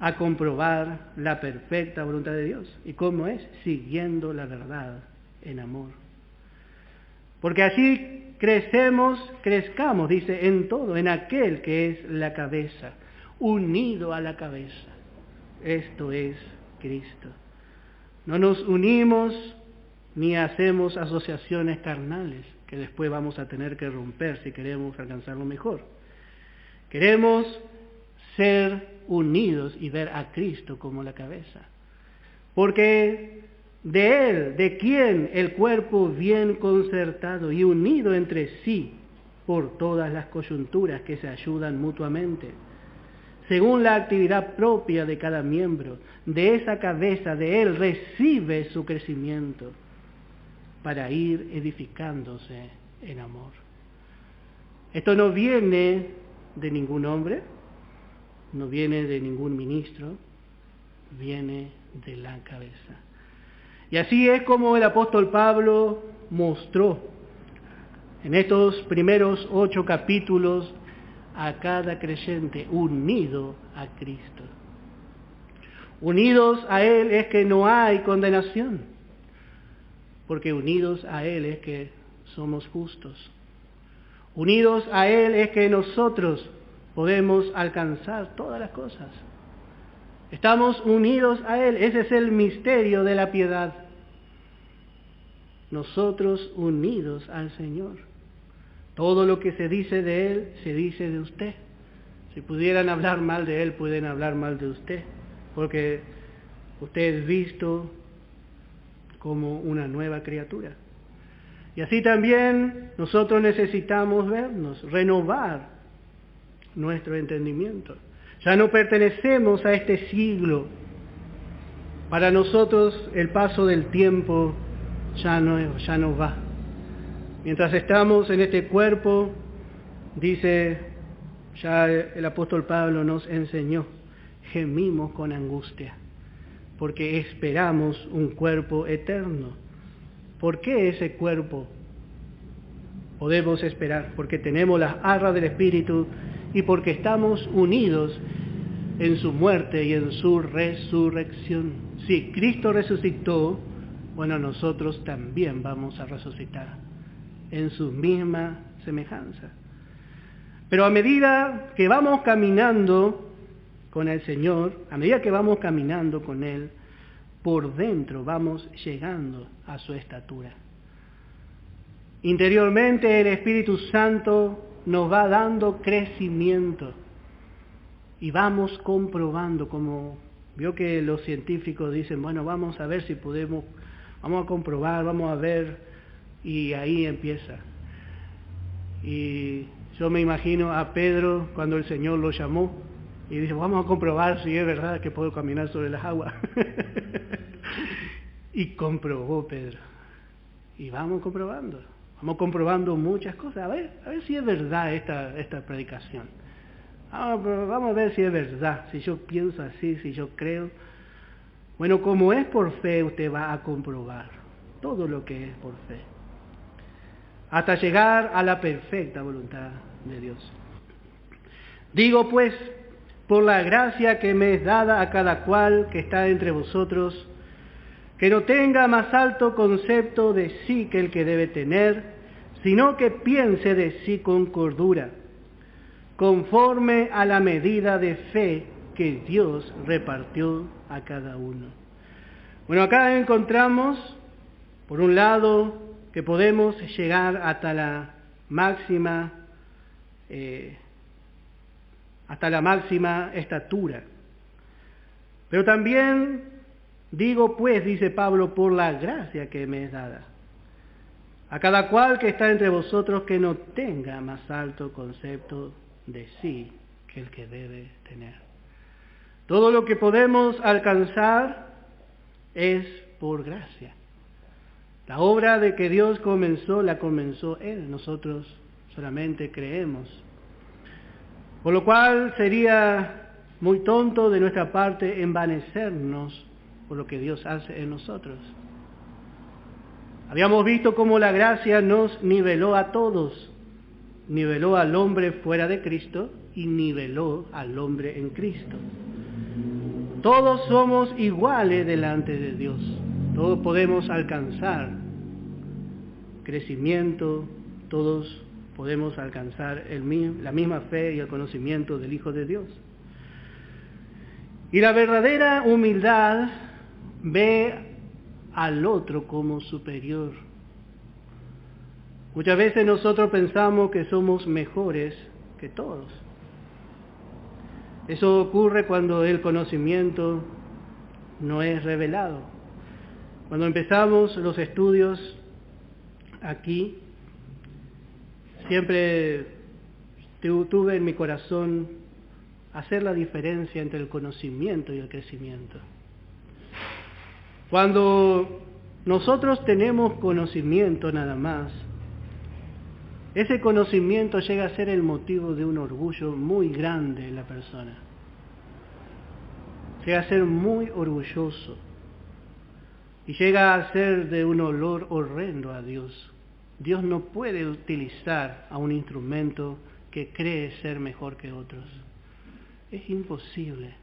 a comprobar la perfecta voluntad de Dios. ¿Y cómo es? Siguiendo la verdad en amor. Porque así crezcamos, dice, en todo, en aquel que es la cabeza, unido a la cabeza. Esto es Cristo. No nos unimos ni hacemos asociaciones carnales que después vamos a tener que romper si queremos alcanzar lo mejor. Queremos ser unidos y ver a Cristo como la cabeza. Porque de Él, de quien el cuerpo bien concertado y unido entre sí por todas las coyunturas que se ayudan mutuamente, según la actividad propia de cada miembro, de esa cabeza, de Él recibe su crecimiento para ir edificándose en amor. Esto no viene de ningún hombre, no viene de ningún ministro, viene de la cabeza. Y así es como el apóstol Pablo mostró en estos primeros 8 capítulos a cada creyente unido a Cristo. Unidos a Él es que no hay condenación, porque unidos a Él es que somos justos. Unidos a Él es que nosotros podemos alcanzar todas las cosas. Estamos unidos a Él. Ese es el misterio de la piedad. Nosotros unidos al Señor. Todo lo que se dice de Él, se dice de usted. Si pudieran hablar mal de Él, pueden hablar mal de usted. Porque usted es visto como una nueva criatura. Y así también nosotros necesitamos vernos, renovar nuestro entendimiento. Ya no pertenecemos a este siglo. Para nosotros el paso del tiempo ya no va. Mientras estamos en este cuerpo, dice ya el apóstol Pablo nos enseñó, gemimos con angustia, porque esperamos un cuerpo eterno. ¿Por qué ese cuerpo podemos esperar? Porque tenemos las arras del Espíritu y porque estamos unidos en su muerte y en su resurrección. Si Cristo resucitó, bueno, nosotros también vamos a resucitar en su misma semejanza. Pero a medida que vamos caminando con el Señor, a medida que vamos caminando con Él, por dentro vamos llegando a su estatura. Interiormente el Espíritu Santo nos va dando crecimiento y vamos comprobando, como vio que los científicos dicen, bueno, vamos a ver si podemos, vamos a comprobar, vamos a ver, y ahí empieza. Y yo me imagino a Pedro cuando el Señor lo llamó y dice, vamos a comprobar si es verdad que puedo caminar sobre las aguas. Y comprobó Pedro. Y vamos comprobando muchas cosas. A ver si es verdad esta predicación. Vamos a ver si es verdad, si yo pienso así, si yo creo. Bueno, como es por fe, usted va a comprobar todo lo que es por fe, hasta llegar a la perfecta voluntad de Dios. Digo pues, por la gracia que me es dada a cada cual que está entre vosotros, que no tenga más alto concepto de sí que el que debe tener, sino que piense de sí con cordura, conforme a la medida de fe que Dios repartió a cada uno. Bueno, acá encontramos, por un lado, que podemos llegar hasta la máxima estatura. Pero también digo pues, dice Pablo, por la gracia que me es dada, a cada cual que está entre vosotros que no tenga más alto concepto de sí que el que debe tener. Todo lo que podemos alcanzar es por gracia. La obra de que Dios comenzó, la comenzó Él. Nosotros solamente creemos. Por lo cual sería muy tonto de nuestra parte envanecernos por lo que Dios hace en nosotros. Habíamos visto cómo la gracia nos niveló a todos. Niveló al hombre fuera de Cristo y niveló al hombre en Cristo. Todos somos iguales delante de Dios. Todos podemos alcanzar crecimiento, todos podemos alcanzar la misma fe y el conocimiento del Hijo de Dios. Y la verdadera humildad ve al otro como superior. Muchas veces nosotros pensamos que somos mejores que todos. Eso ocurre cuando el conocimiento no es revelado. Cuando empezamos los estudios aquí, siempre tuve en mi corazón hacer la diferencia entre el conocimiento y el crecimiento. Cuando nosotros tenemos conocimiento nada más, ese conocimiento llega a ser el motivo de un orgullo muy grande en la persona. Llega a ser muy orgulloso y llega a ser de un olor horrendo a Dios. Dios no puede utilizar a un instrumento que cree ser mejor que otros. Es imposible,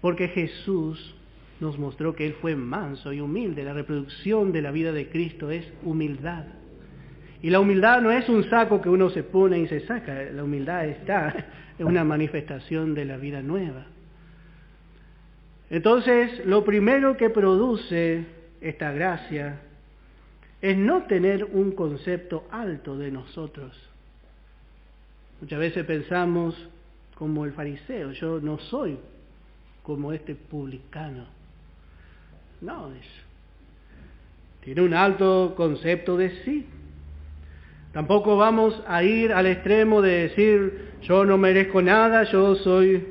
porque Jesús nos mostró que Él fue manso y humilde. La reproducción de la vida de Cristo es humildad. Y la humildad no es un saco que uno se pone y se saca, la humildad es una manifestación de la vida nueva. Entonces, lo primero que produce esta gracia es no tener un concepto alto de nosotros. Muchas veces pensamos como el fariseo, yo no soy como este publicano. No, tiene un alto concepto de sí. Tampoco vamos a ir al extremo de decir, yo no merezco nada, yo soy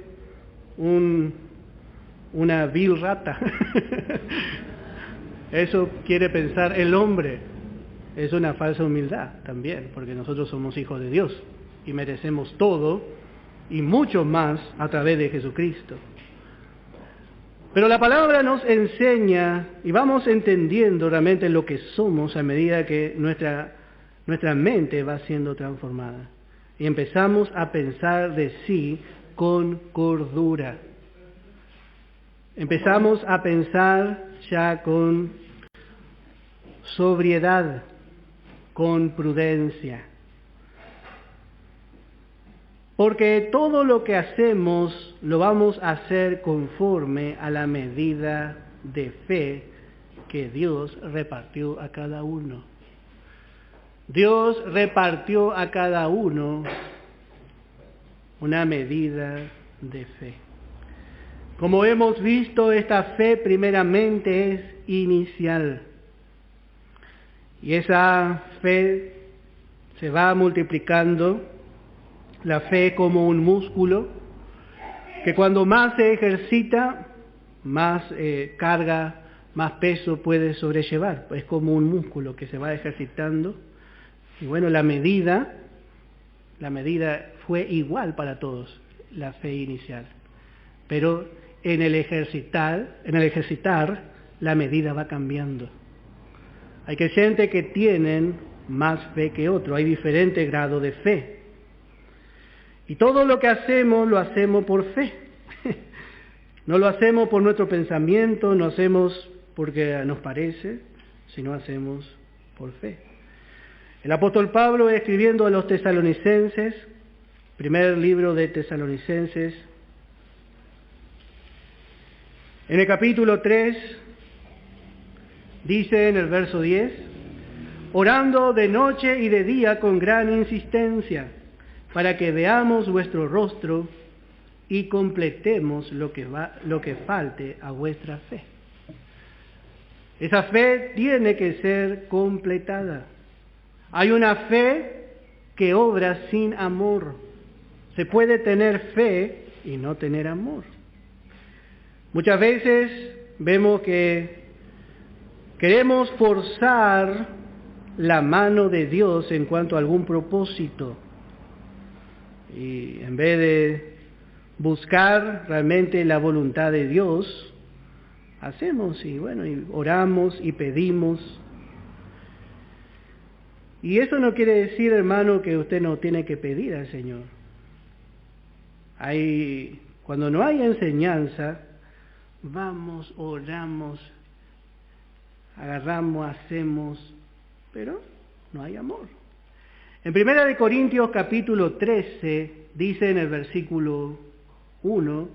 una vil rata. Eso quiere pensar el hombre. Es una falsa humildad también, porque nosotros somos hijos de Dios y merecemos todo y mucho más a través de Jesucristo. Pero la palabra nos enseña y vamos entendiendo realmente lo que somos a medida que nuestra mente va siendo transformada. Y empezamos a pensar de sí con cordura. Empezamos a pensar ya con sobriedad, con prudencia. Porque todo lo que hacemos lo vamos a hacer conforme a la medida de fe que Dios repartió a cada uno. Dios repartió a cada uno una medida de fe. Como hemos visto, esta fe primeramente es inicial. Y esa fe se va multiplicando, la fe como un músculo, que cuando más se ejercita, más carga, más peso puede sobrellevar. Es como un músculo que se va ejercitando. Y bueno, la medida fue igual para todos, la fe inicial. Pero en el ejercitar, la medida va cambiando. Hay gente que tienen más fe que otro, hay diferentes grados de fe. Y todo lo que hacemos, lo hacemos por fe. No lo hacemos por nuestro pensamiento, no hacemos porque nos parece, sino hacemos por fe. El apóstol Pablo, escribiendo a los tesalonicenses, primer libro de Tesalonicenses, en el capítulo 3, dice en el verso 10, orando de noche y de día con gran insistencia, para que veamos vuestro rostro y completemos lo que falte a vuestra fe. Esa fe tiene que ser completada. Hay una fe que obra sin amor. Se puede tener fe y no tener amor. Muchas veces vemos que queremos forzar la mano de Dios en cuanto a algún propósito. Y en vez de buscar realmente la voluntad de Dios, hacemos y oramos y pedimos. Y eso no quiere decir, hermano, que usted no tiene que pedir al Señor. Cuando no hay enseñanza, vamos, oramos, agarramos, hacemos, pero no hay amor. En 1 Corintios capítulo 13 dice en el versículo 1,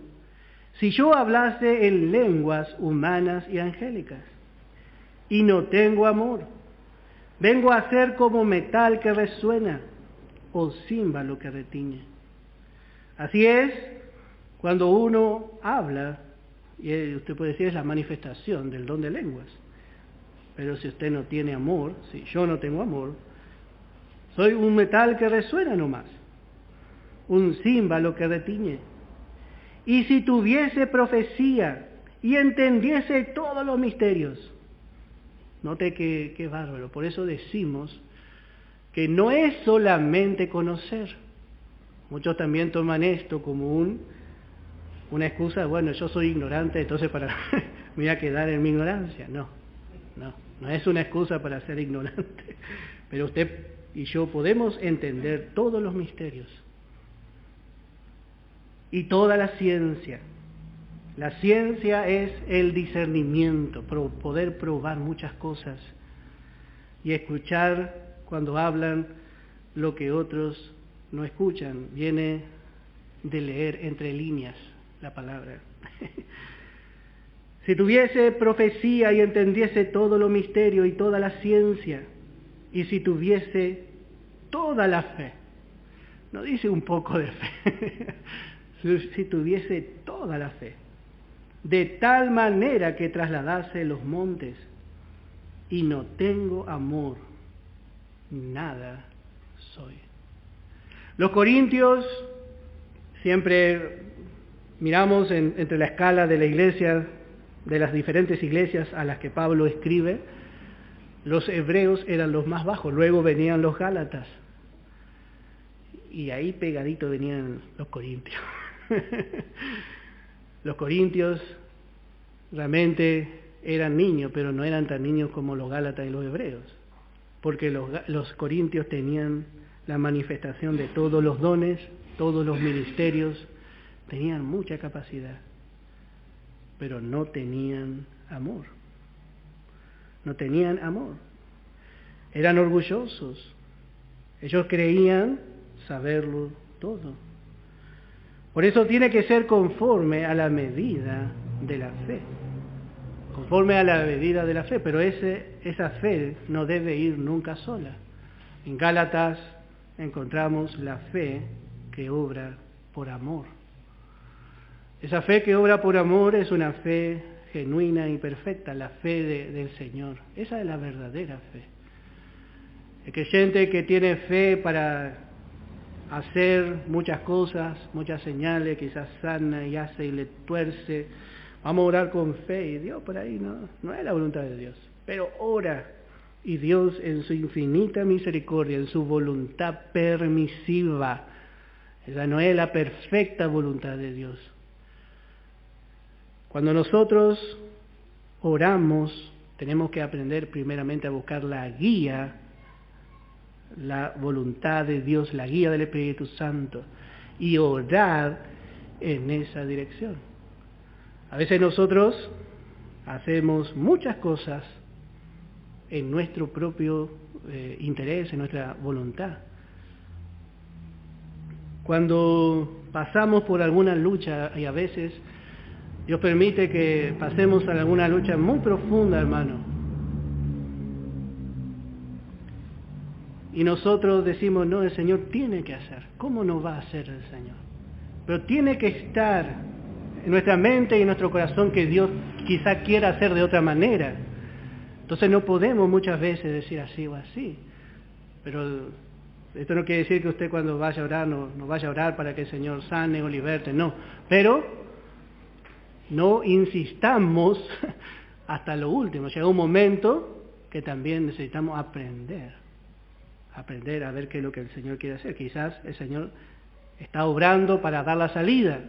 si yo hablase en lenguas humanas y angélicas y no tengo amor, vengo a ser como metal que resuena o címbalo que retiñe. Así es, cuando uno habla, y usted puede decir es la manifestación del don de lenguas, pero si usted no tiene amor, si yo no tengo amor, soy un metal que resuena nomás, un címbalo que retiñe. Y si tuviese profecía y entendiese todos los misterios, note que bárbaro, por eso decimos que no es solamente conocer. Muchos también toman esto como una excusa, bueno, yo soy ignorante, entonces me voy a quedar en mi ignorancia. No es una excusa para ser ignorante, pero usted y yo podemos entender todos los misterios y toda la ciencia. La ciencia es el discernimiento, poder probar muchas cosas y escuchar cuando hablan lo que otros no escuchan. Viene de leer entre líneas la palabra. Si tuviese profecía y entendiese todo lo misterio y toda la ciencia, y si tuviese toda la fe, no dice un poco de fe, si tuviese toda la fe, de tal manera que trasladase los montes, y no tengo amor, nada soy. Los corintios, siempre miramos entre la escala de la iglesia, de las diferentes iglesias a las que Pablo escribe, los hebreos eran los más bajos, luego venían los gálatas, y ahí pegadito venían los corintios. Los corintios realmente eran niños, pero no eran tan niños como los gálatas y los hebreos, porque los corintios tenían la manifestación de todos los dones, todos los ministerios, tenían mucha capacidad, pero no tenían amor. No tenían amor. Eran orgullosos. Ellos creían saberlo todo. Por eso tiene que ser conforme a la medida de la fe. Conforme a la medida de la fe, pero esa fe no debe ir nunca sola. En Gálatas encontramos la fe que obra por amor. Esa fe que obra por amor es una fe genuina y perfecta, la fe del Señor. Esa es la verdadera fe. El creyente que tiene fe para hacer muchas cosas, muchas señales, quizás sana y hace y le tuerce. Vamos a orar con fe y Dios por ahí no es la voluntad de Dios. Pero ora y Dios en su infinita misericordia, en su voluntad permisiva, esa no es la perfecta voluntad de Dios. Cuando nosotros oramos, tenemos que aprender primeramente a buscar la guía, la voluntad de Dios, la guía del Espíritu Santo, y orar en esa dirección. A veces nosotros hacemos muchas cosas en nuestro propio interés, en nuestra voluntad. Cuando pasamos por alguna lucha, y a veces Dios permite que pasemos a alguna lucha muy profunda, hermano, y nosotros decimos, no, el Señor tiene que hacer. ¿Cómo no va a hacer el Señor? Pero tiene que estar en nuestra mente y en nuestro corazón que Dios quizá quiera hacer de otra manera. Entonces no podemos muchas veces decir así o así. Pero esto no quiere decir que usted cuando vaya a orar no vaya a orar para que el Señor sane o liberte, no. Pero no insistamos hasta lo último. Llega un momento que también necesitamos aprender a ver qué es lo que el Señor quiere hacer. Quizás el Señor está obrando para dar la salida,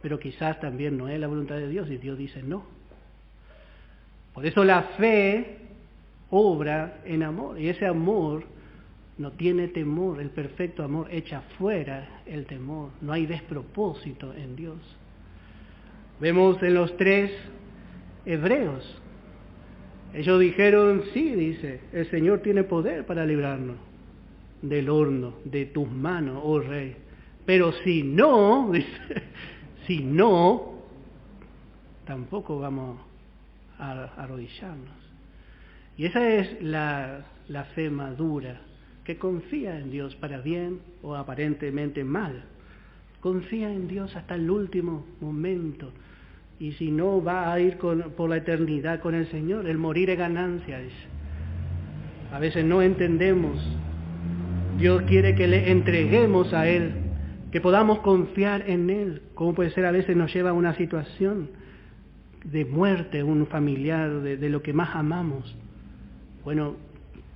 pero quizás también no es la voluntad de Dios y Dios dice no. Por eso la fe obra en amor, y ese amor no tiene temor, el perfecto amor echa fuera el temor, no hay despropósito en Dios. Vemos en los 3 hebreos, ellos dijeron, sí, dice, el Señor tiene poder para librarnos del horno, de tus manos, oh Rey. Pero si no, dice, si no, tampoco vamos a arrodillarnos. Y esa es la fe madura, que confía en Dios para bien o aparentemente mal. Confía en Dios hasta el último momento. Y si no, va a ir por la eternidad con el Señor. El morir es ganancia, dice. A veces no entendemos. Dios quiere que le entreguemos a Él, que podamos confiar en Él. Como puede ser, a veces nos lleva a una situación de muerte, un familiar, de lo que más amamos. Bueno,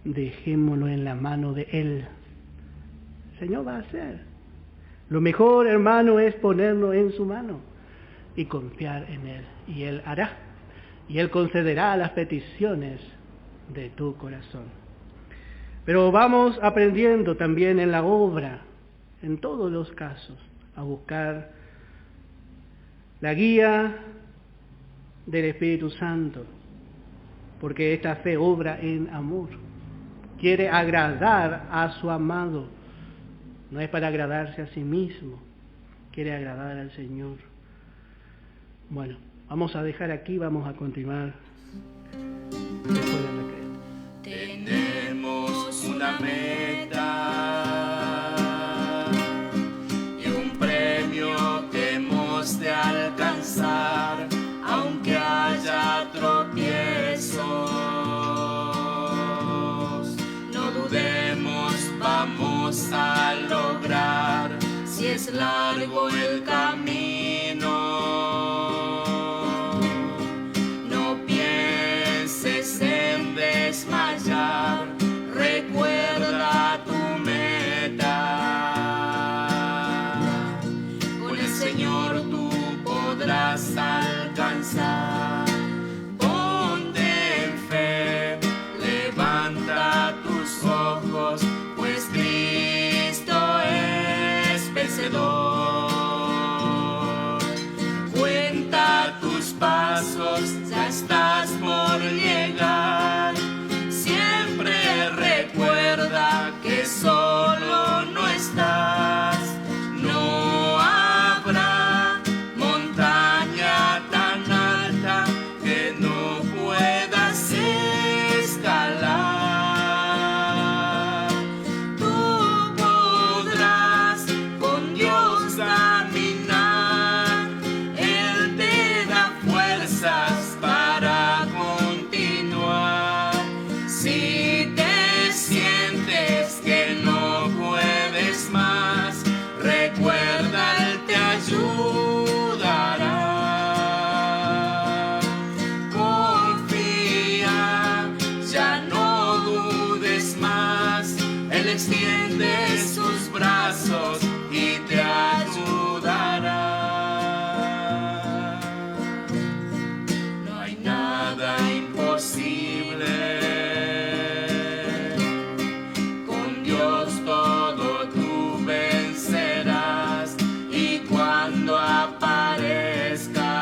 dejémoslo en la mano de Él. El Señor va a hacer. Lo mejor, hermano, es ponerlo en su mano y confiar en Él. Y Él hará. Y Él concederá las peticiones de tu corazón. Pero vamos aprendiendo también en la obra, en todos los casos, a buscar la guía del Espíritu Santo, porque esta fe obra en amor. quiere agradar a su amado. No es para agradarse a sí mismo, quiere agradar al Señor. Bueno, vamos a dejar aquí, vamos a continuar después del recreo. Tenemos una meta y un premio que hemos de alcanzar, aunque haya tropiezos. No dudemos, vamos a lograr, si es largo el camino. No pienses en desmayar, recuerda tu meta. Con el Señor tú podrás alcanzar. Ponte en fe, levanta tus ojos, pues Cristo es vencedor. Cuenta tus pasos, ya estás por llegar. Siempre recuerda que solo no estás. No habrá montaña tan alta que no puedas escalar. Tú podrás con Dios caminar. Él te da fuerzas para continuar. Si te sientes que no puedes más, recuerda, Él te ayudará. Confía, ya no dudes más. Él extiende sus brazos y te ayudará. No hay nada imposible. Con Dios todo tú vencerás, y cuando aparezca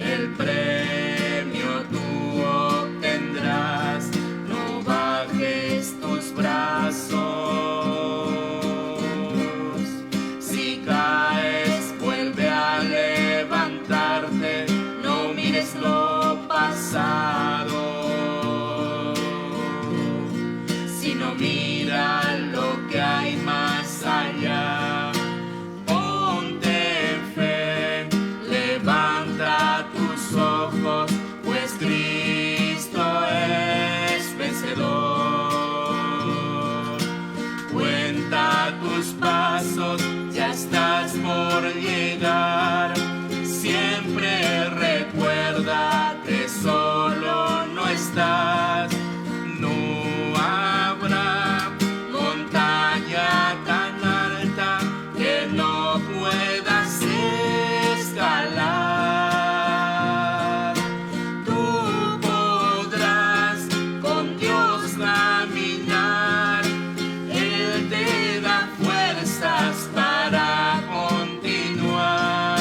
el premio tú obtendrás. No bajes tus brazos. Si caes, vuelve a levantarte. No mires lo pasado, sino mira lo que hay más allá. Ponte en fe, levanta tus ojos, pues Cristo es vencedor. Cuenta tus pasos, ya estás por llegar. Siempre recuerda que solo no estás. No habrá montaña tan alta que no puedas escalar. Tú podrás con Dios caminar. Él te da fuerzas para continuar.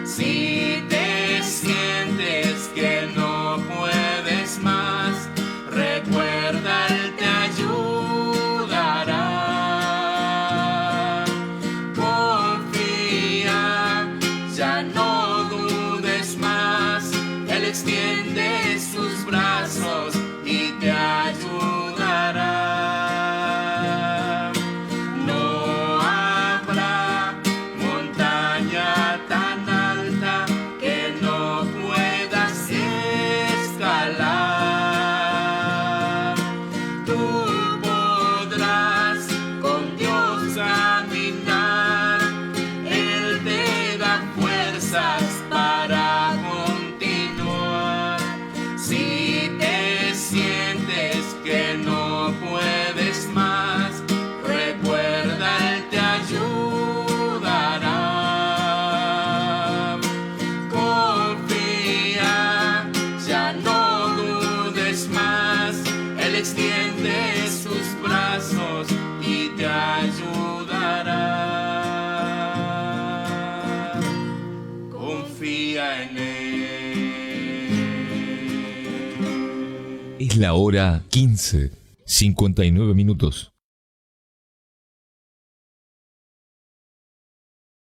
Si te sientes que no puedes más, recuerda, Él te ayudará. Confía, ya no dudes más. Él extiende sus brazos y te ayudará. No habrá montaña tan alta que no puedas escalar. Tú podrás con Dios caminar. Él te da fuerzas para continuar. Si te sientes que no puedes más, recuerda, Él te ayudará. Confía, ya no dudes más. Él extiende sus brazos y te ayudará. Confía en Él. Es la hora 15:59.